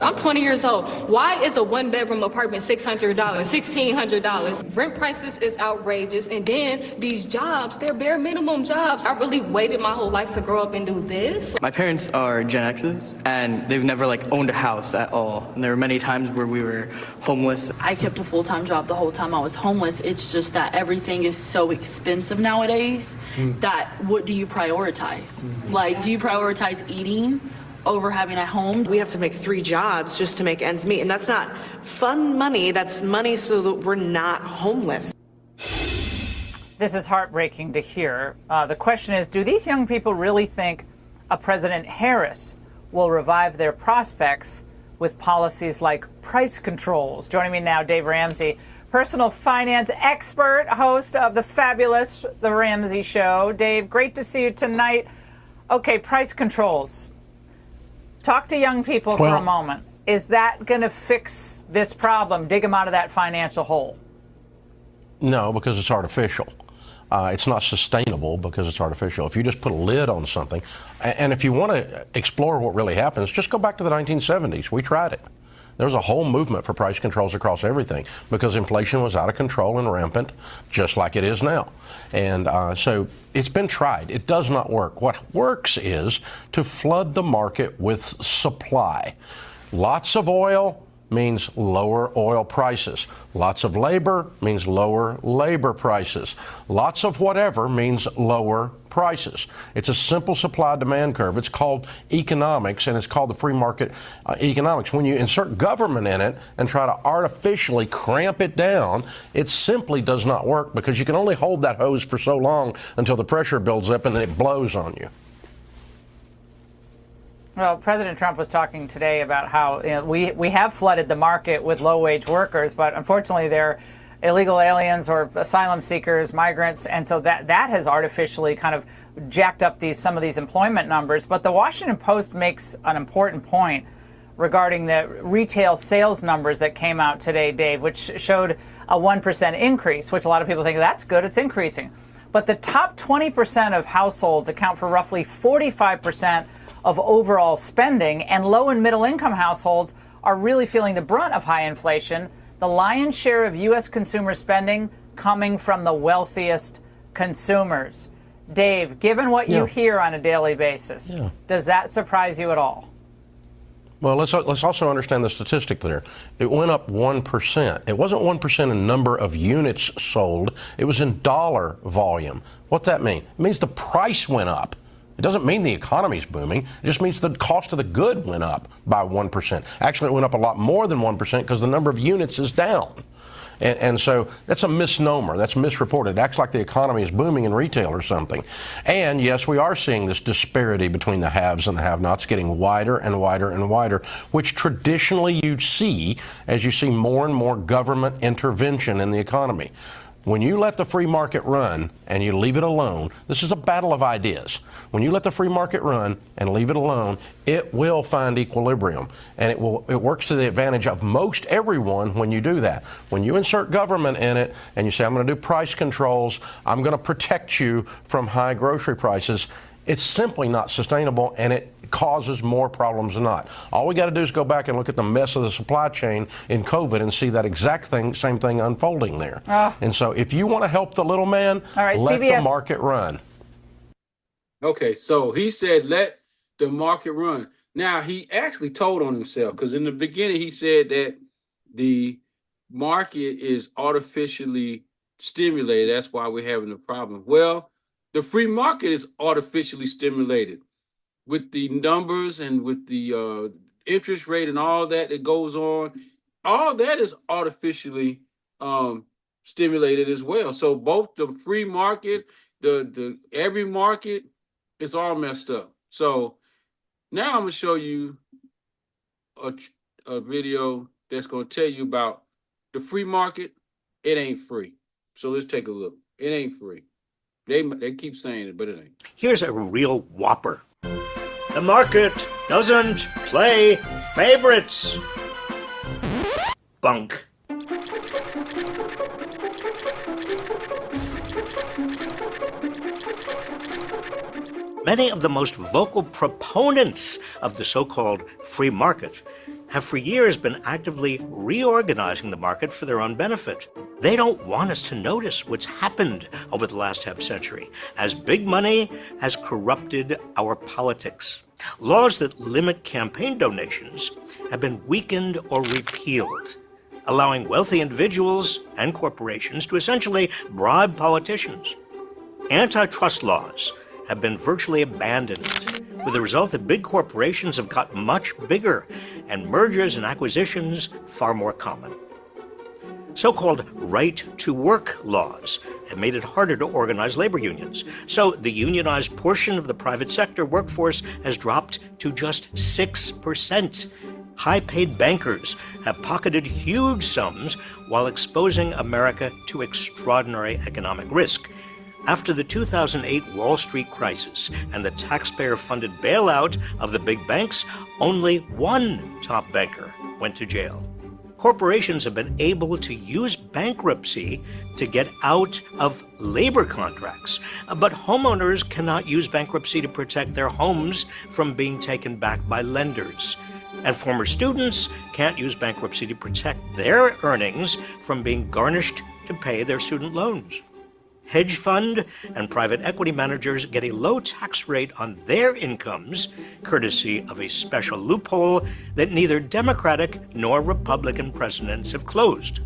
I'm 20 years old. Why is a one-bedroom apartment $600, $1,600? Rent prices is outrageous. And then these jobs, they're bare minimum jobs. I really waited my whole life to grow up and do this. My parents are Gen X's, and they've never owned a house at all. And there were many times where we were homeless. I kept a full-time job the whole time I was homeless. It's just that everything is so expensive nowadays that what do you prioritize? Do you prioritize eating over having a home? We have to make 3 jobs just to make ends meet, and that's not fun money. That's money so that we're not homeless. This is heartbreaking to hear. The question is, do these young people really think a President Harris will revive their prospects with policies like price controls? Joining me now, Dave Ramsey, personal finance expert, host of the fabulous The Ramsey Show. Dave, great to see you tonight. Okay, price controls. Talk to young people for a moment. Is that going to fix this problem, dig them out of that financial hole? No, because it's artificial. It's not sustainable because it's artificial. If you just put a lid on something, and if you want to explore what really happens, just go back to the 1970s. We tried it. There was a whole movement for price controls across everything because inflation was out of control and rampant, just like it is now. And so it's been tried. It does not work. What works is to flood the market with supply. Lots of oil, means lower oil prices. Lots of labor means lower labor prices. Lots of whatever means lower prices. It's a simple supply-demand curve. It's called economics, and it's called the free market economics. When you insert government in it and try to artificially cramp it down, it simply does not work, because you can only hold that hose for so long until the pressure builds up and then it blows on you. Well, President Trump was talking today about how we have flooded the market with low-wage workers, but unfortunately they're illegal aliens or asylum seekers, migrants, and so that has artificially kind of jacked up some of these employment numbers. But the Washington Post makes an important point regarding the retail sales numbers that came out today, Dave, which showed a 1% increase, which a lot of people think that's good, it's increasing. But the top 20% of households account for roughly 45% of overall spending, and low and middle income households are really feeling the brunt of high inflation. The lion's share of U.S. consumer spending coming from the wealthiest consumers. Dave, given what you hear on a daily basis, does that surprise you at all? Well, let's also understand the statistic there. It went up 1%. It wasn't 1% in number of units sold. It was in dollar volume. What's that mean? It means the price went up. It doesn't mean the economy's booming. It just means the cost of the good went up by 1%. Actually, it went up a lot more than 1% because the number of units is down. And so that's a misnomer. That's misreported. It acts like the economy is booming in retail or something. And yes, we are seeing this disparity between the haves and the have-nots getting wider and wider and wider, which traditionally you see as you see more and more government intervention in the economy. When you let the free market run and you leave it alone, this is a battle of ideas. When you let the free market run and leave it alone, it will find equilibrium, and it works to the advantage of most everyone when you do that. When you insert government in it and you say, I'm going to do price controls, I'm going to protect you from high grocery prices, it's simply not sustainable, and it causes more problems than not. All we got to do is go back and look at the mess of the supply chain in COVID and see that exact same thing unfolding there. And so if you want to help the little man, let the market run. Okay, so he said let the market run. Now, he actually told on himself, because in the beginning he said that the market is artificially stimulated. That's why we're having a problem. Well, the free market is artificially stimulated with the numbers and with the interest rate and all that goes on. All that is artificially stimulated as well. So both the free market, the every market, it's all messed up. So now I'm going to show you a video that's going to tell you about the free market. It ain't free. So let's take a look. It ain't free. They keep saying it, but it ain't. Here's a real whopper. The market doesn't play favorites. Bunk. Many of the most vocal proponents of the so-called free market have for years been actively reorganizing the market for their own benefit. They don't want us to notice what's happened over the last half-century, as big money has corrupted our politics. Laws that limit campaign donations have been weakened or repealed, allowing wealthy individuals and corporations to essentially bribe politicians. Antitrust laws have been virtually abandoned, with the result that big corporations have got much bigger and mergers and acquisitions far more common. So-called right-to-work laws have made it harder to organize labor unions. So the unionized portion of the private sector workforce has dropped to just 6%. High-paid bankers have pocketed huge sums while exposing America to extraordinary economic risk. After the 2008 Wall Street crisis and the taxpayer-funded bailout of the big banks, only one top banker went to jail. Corporations have been able to use bankruptcy to get out of labor contracts, but homeowners cannot use bankruptcy to protect their homes from being taken back by lenders. And former students can't use bankruptcy to protect their earnings from being garnished to pay their student loans. hedge fund and private equity managers get a low tax rate on their incomes, courtesy of a special loophole that neither Democratic nor Republican presidents have closed.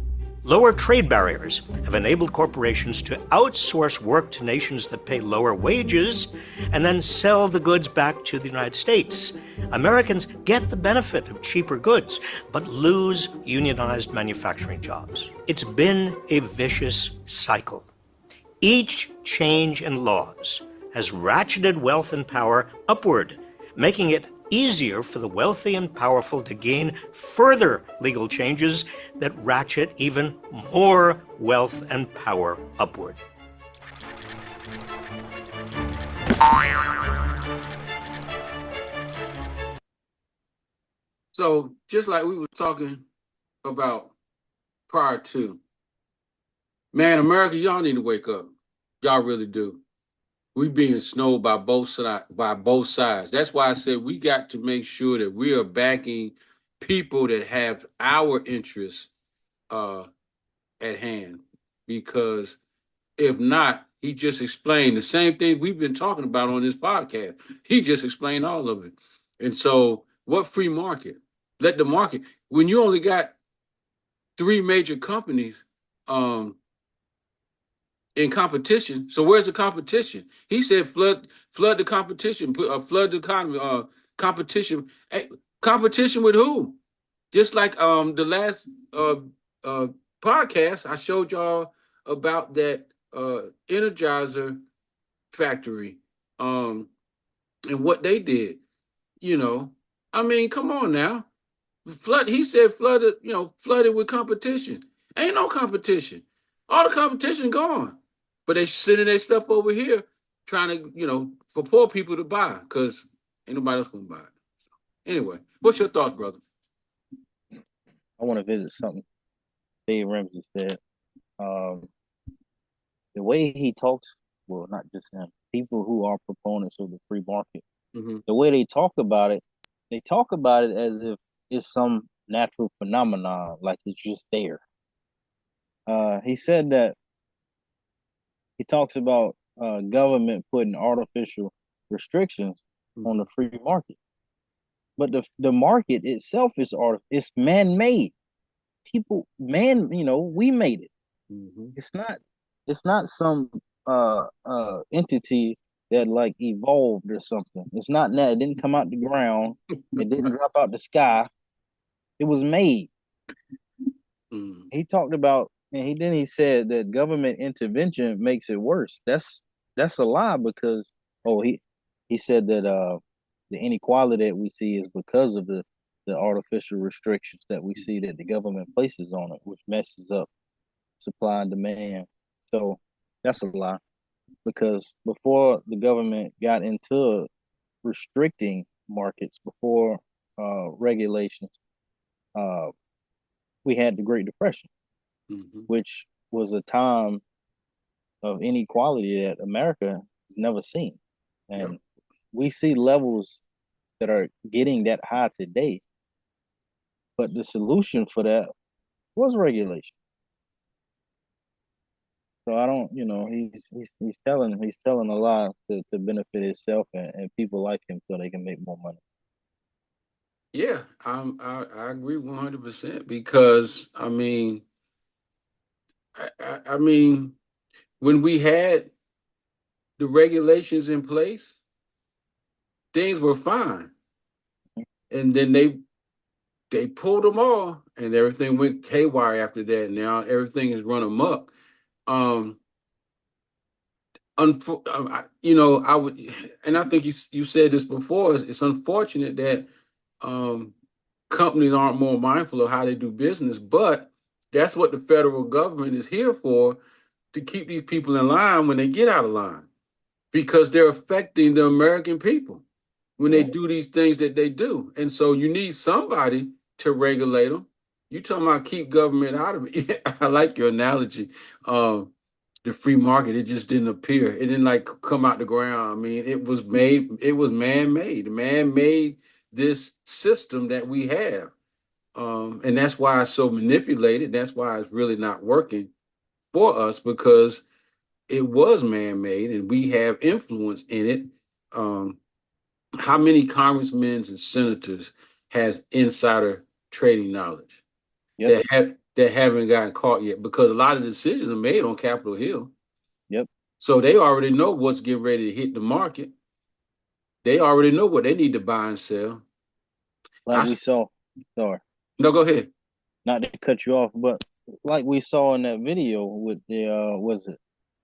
Lower trade barriers have enabled corporations to outsource work to nations that pay lower wages and then sell the goods back to the United States. Americans get the benefit of cheaper goods, but lose unionized manufacturing jobs. It's been a vicious cycle. Each change in laws has ratcheted wealth and power upward, making it easier for the wealthy and powerful to gain further legal changes that ratchet even more wealth and power upward. So just like we were talking about prior to, man, America, y'all need to wake up. Y'all really do. We being snowed by both sides. That's why I said we got to make sure that we are backing people that have our interests at hand. Because if not, he just explained the same thing we've been talking about on this podcast. He just explained all of it. And so, what free market? Let the market. When you only got 3 major companies, in competition. So where's the competition? He said flood the competition, flood the economy, competition. Competition with who? Just like the last podcast, I showed y'all about that Energizer factory and what they did. You know, I mean, come on now. He said flooded with competition. Ain't no competition. All the competition gone. But they sending their stuff over here trying to, for poor people to buy because ain't nobody else going to buy it. Anyway, what's your thoughts, brother? I want to visit something Dave Ramsey said. The way he talks, well, not just him, people who are proponents of the free market, the way they talk about it as if it's some natural phenomenon, like it's just there. He said that he talks about government putting artificial restrictions on the free market, but the market itself is it's man-made. We made it. It's not some entity that like evolved or something. It's not that. It didn't come out the ground. It didn't drop out the sky. It was made. He talked about, and he said that government intervention makes it worse. That's a lie because he said that the inequality that we see is because of the artificial restrictions that we see that the government places on it, which messes up supply and demand. So that's a lie, because before the government got into restricting markets, before regulations, we had the Great Depression, which was a time of inequality that America has never seen. And we see levels that are getting that high today. But the solution for that was regulation. So I don't, he's telling a lie to benefit himself and people like him so they can make more money. Yeah, I agree 100% because I mean, when we had the regulations in place, things were fine, and then they pulled them all, and everything went haywire after that. Now everything is run amok. I would, and I think you said this before. It's unfortunate that companies aren't more mindful of how they do business, but that's what the federal government is here for, to keep these people in line when they get out of line, because they're affecting the American people when they do these things that they do. And so you need somebody to regulate them. You talking about keep government out of it. I like your analogy. The free market, it just didn't appear. It didn't like come out the ground. I mean, it was man-made. Man made this system that we have. And that's why it's so manipulated. That's why it's really not working for us, because it was man-made and we have influence in it. How many congressmen and senators has insider trading knowledge that haven't gotten caught yet? Because a lot of decisions are made on Capitol Hill. Yep. So they already know what's getting ready to hit the market. They already know what they need to buy and sell. Like we saw. Sorry. No, go ahead. Not to cut you off, but like we saw in that video with the was it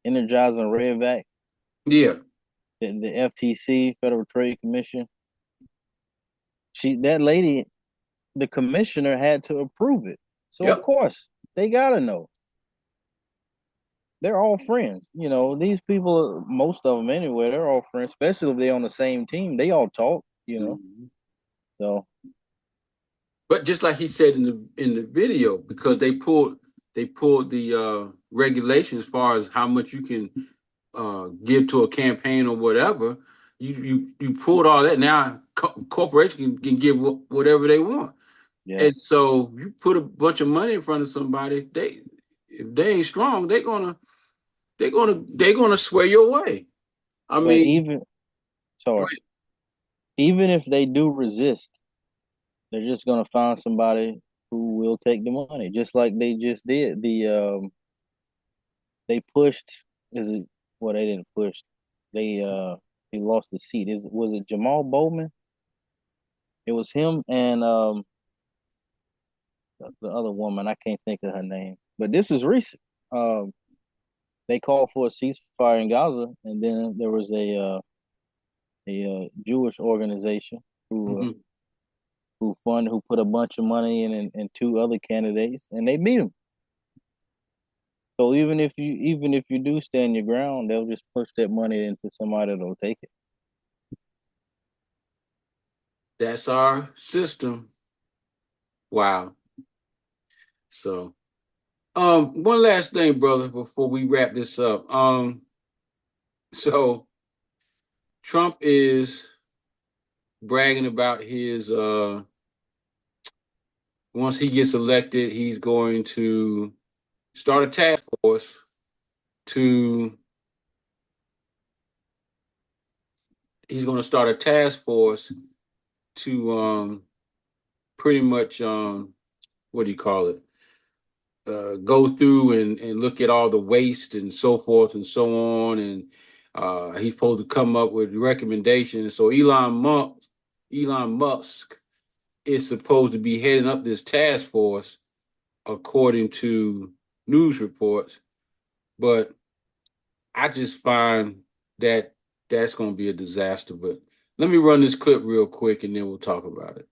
Energizing Redback? Yeah. The FTC, Federal Trade Commission. That lady, the commissioner had to approve it. So of course they gotta know. They're all friends. You know, these people, most of them anyway, they're all friends, especially if they're on the same team. They all talk, you know. So, but just like he said in the video, because they pulled the regulation as far as how much you can give to a campaign or whatever. You pulled all that. Now corporations can give whatever they want. Yeah. And so you put a bunch of money in front of somebody, if they ain't strong, they're gonna sway your way. I mean, even if they do resist, they're just gonna find somebody who will take the money, just like they just did. They pushed. They didn't push. He lost the seat. Was it Jamal Bowman? It was him and the other woman. I can't think of her name, but this is recent. They called for a ceasefire in Gaza, and then there was a Jewish organization who put a bunch of money in and two other candidates, and they beat them. So even if you do stand your ground, they'll just push that money into somebody that'll take it. That's our system. Wow. So, one last thing, brother, before we wrap this up. So Trump is bragging about his once he gets elected, he's going to start a task force to pretty much what do you call it? Go through and look at all the waste and so forth and so on, and he's supposed to come up with recommendations. So Elon Musk is supposed to be heading up this task force, according to news reports. But I just find that that's going to be a disaster. But let me run this clip real quick, and then we'll talk about it.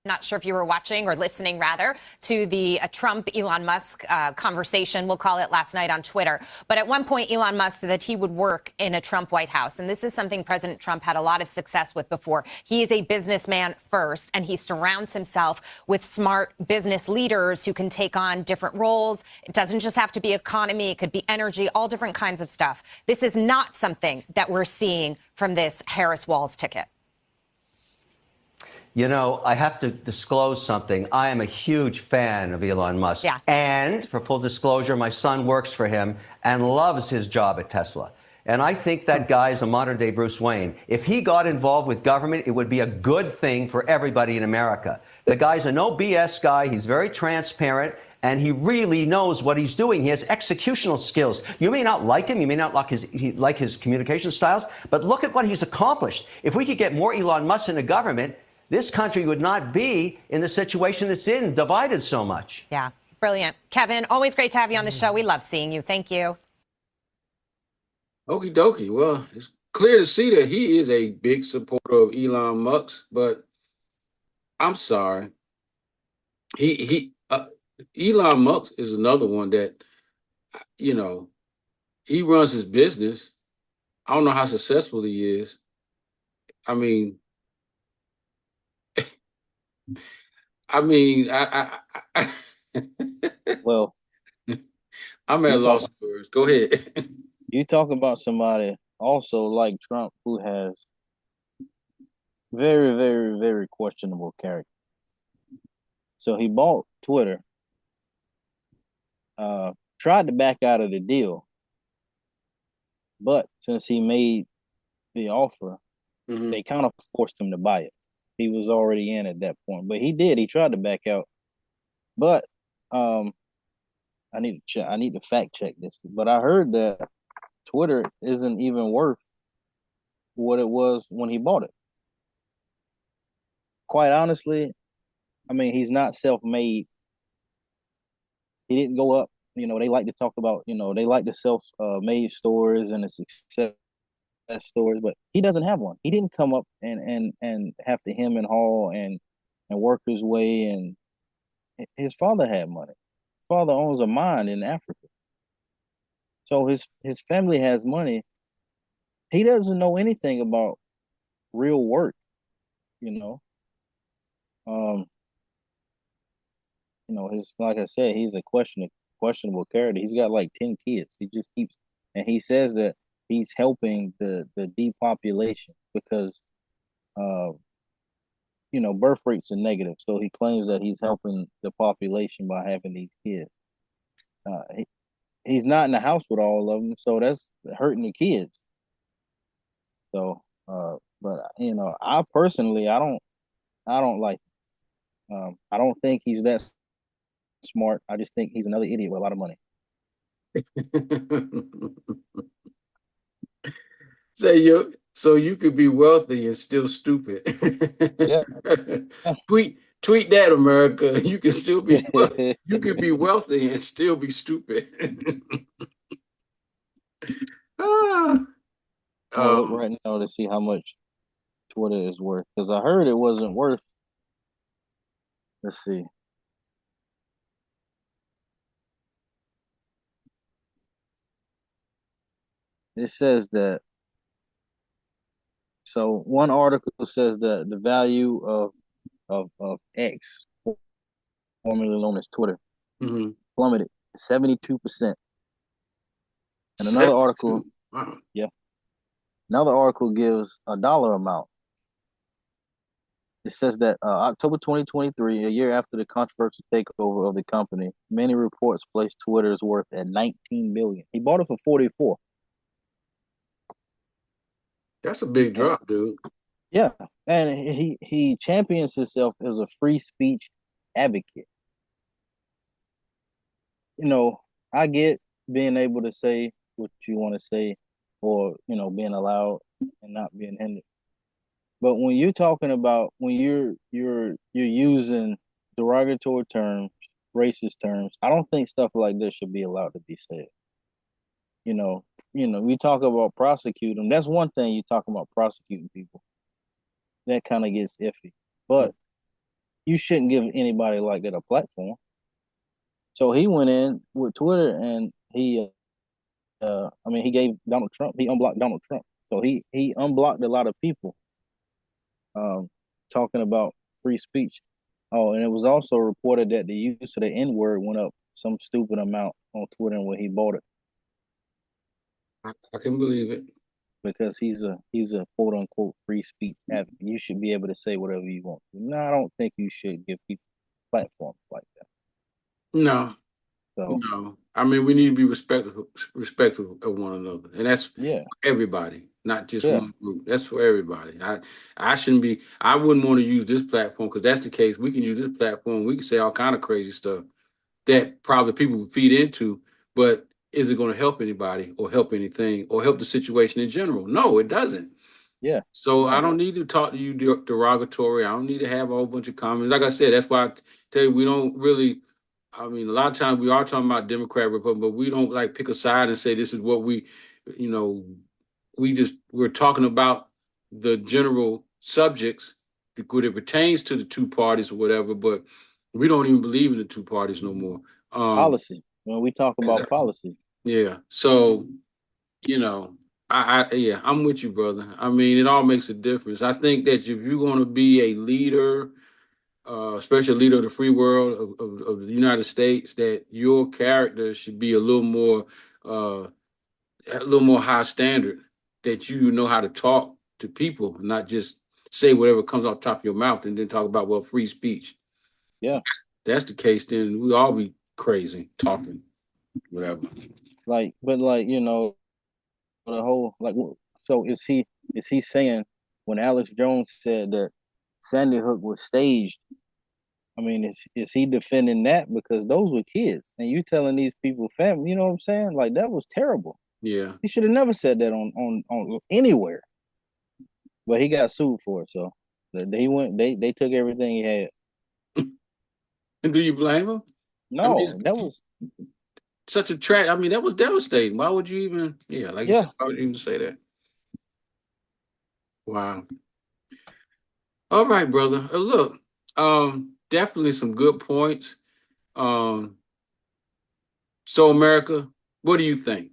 Not sure if you were watching or listening, rather, to the Trump-Elon Musk conversation, we'll call it, last night on Twitter. But at one point, Elon Musk said that he would work in a Trump White House. And this is something President Trump had a lot of success with before. He is a businessman first, and he surrounds himself with smart business leaders who can take on different roles. It doesn't just have to be economy. It could be energy, all different kinds of stuff. This is not something that we're seeing from this Harris-Walz ticket. You know, I have to disclose something. I am a huge fan of Elon Musk. Yeah. And for full disclosure, my son works for him and loves his job at Tesla. And I think that guy is a modern day Bruce Wayne. If he got involved with government, it would be a good thing for everybody in America. The guy's a no BS guy. He's very transparent. And he really knows what he's doing. He has executional skills. You may not like him. You may not like his communication styles. But look at what he's accomplished. If we could get more Elon Musk into government, this country would not be in the situation it's in, divided so much. Yeah, brilliant. Kevin, always great to have you on the show. We love seeing you. Thank you. Okie dokie. Well, it's clear to see that he is a big supporter of Elon Musk, but I'm sorry. Elon Musk is another one that, you know, he runs his business. I don't know how successful he is. I mean, well, I'm at a loss for words. Go ahead. You talk about somebody also like Trump who has very, very, very questionable character. So he bought Twitter, tried to back out of the deal, But since he made the offer, they kind of forced him to buy it. He was already in at that point, but he did. He tried to back out, but I need to check. I need to fact check this. But I heard that Twitter isn't even worth what it was when he bought it. Quite honestly, I mean, he's not self-made. He didn't go up. You know, they like to talk about. You know, they like the self-made stories and the success stories, but he doesn't have one. He didn't come up and have to hem and haw and work his way. And his father had money. His father owns a mine in Africa, so his family has money. He doesn't know anything about real work. You know, um, his like I said, he's a questionable character. He's got like 10 kids. He just keeps, and he says that he's helping the depopulation because birth rates are negative. So he claims that he's helping the population by having these kids. He's not in the house with all of them, so that's hurting the kids. So, but I personally, I don't like him. I don't think he's that smart. I just think he's another idiot with a lot of money. So you could be wealthy and still stupid. Yeah. Tweet that, America. You can still be you could be wealthy and still be stupid. Look right now to see how much Twitter is worth, because I heard it wasn't worth. Let's see. It says that. So one article says that the value of X, formerly known as Twitter, plummeted 72%. And another article, another article gives a dollar amount. It says that October 2023, a year after the controversial takeover of the company, many reports placed Twitter's worth at $19 billion. He bought it for $44. That's a big drop, dude. Yeah, and he champions himself as a free speech advocate. I get being able to say what you want to say, or being allowed and not being hindered. But when you're talking about when you're using derogatory terms, racist terms, I don't think stuff like this should be allowed to be said. We talk about prosecuting. That's one thing. You talk about prosecuting people. That kind of gets iffy. But you shouldn't give anybody like that a platform. So he went in with Twitter and he gave Donald Trump. He unblocked Donald Trump. So he unblocked a lot of people. Talking about free speech. Oh, and it was also reported that the use of the N-word went up some stupid amount on Twitter when he bought it. I can believe it. Because he's a quote unquote free speech advocate. You should be able to say whatever you want. No, I don't think you should give people platforms like that. No. So, no. I mean, we need to be respectful of one another. And that's everybody, not just one group. That's for everybody. I wouldn't want to use this platform, because that's the case. We can use this platform. We can say all kind of crazy stuff that probably people would feed into, but is it going to help anybody or help anything or help the situation in general? No, it doesn't. Yeah. So I don't need to talk to you derogatory. I don't need to have a whole bunch of comments. Like I said, that's why I tell you, we don't really, I mean, a lot of times we are talking about Democrat, Republican, but we don't like pick a side and say this is what we're talking about the general subjects when it pertains to the two parties or whatever, but we don't even believe in the two parties no more. Policy. When we talk about policy. Yeah. So, I'm with you, brother. I mean, it all makes a difference. I think that if you're going to be a leader, especially a leader of the free world of the United States, that your character should be a little more high standard, that you know how to talk to people, not just say whatever comes off the top of your mouth and then talk about, free speech. Yeah. If that's the case, then we all be crazy talking, whatever. the whole like. So is he saying when Alex Jones said that Sandy Hook was staged? I mean, is he defending that because those were kids, and you telling these people family? You know what I'm saying? Like that was terrible. Yeah. He should have never said that on anywhere. But he got sued for it, so he went. They took everything he had. And do you blame him? No, I mean, that was such a track. I mean, that was devastating. Why would you even? Yeah, like you said, why would you even say that? Wow. All right, brother. Look, definitely some good points. So America, what do you think?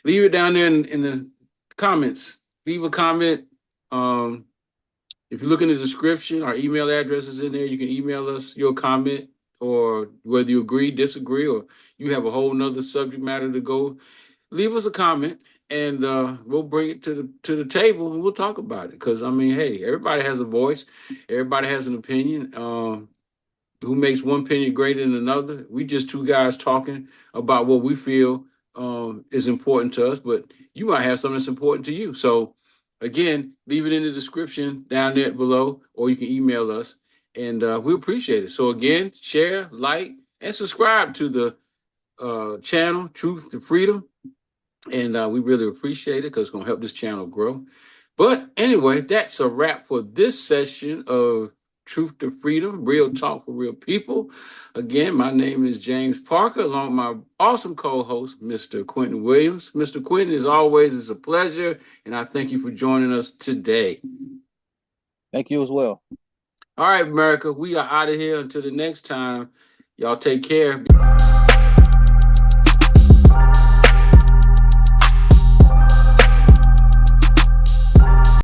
Leave it down there in the comments. Leave a comment. If you look in the description, our email address is in there. You can email us your comment or whether you agree, disagree, or you have a whole nother subject matter to go. Leave us a comment and we'll bring it to the table and we'll talk about it. Because I mean, hey, everybody has a voice, everybody has an opinion. Who makes one opinion greater than another? We just two guys talking about what we feel is important to us, but you might have something that's important to you. So again, leave it in the description down there below, or you can email us, and we appreciate it. So again, share, like, and subscribe to the channel, Truth to Freedom, and we really appreciate it because it's going to help this channel grow. But anyway, that's a wrap for this session of Truth to Freedom, real talk for real people. Again, my name is James Parker, along with my awesome co-host, Mr. Quentin Williams. Mr. Quentin, as always, it's a pleasure, and I thank you for joining us today. Thank you as well. All right, America, we are out of here until the next time. Y'all take care.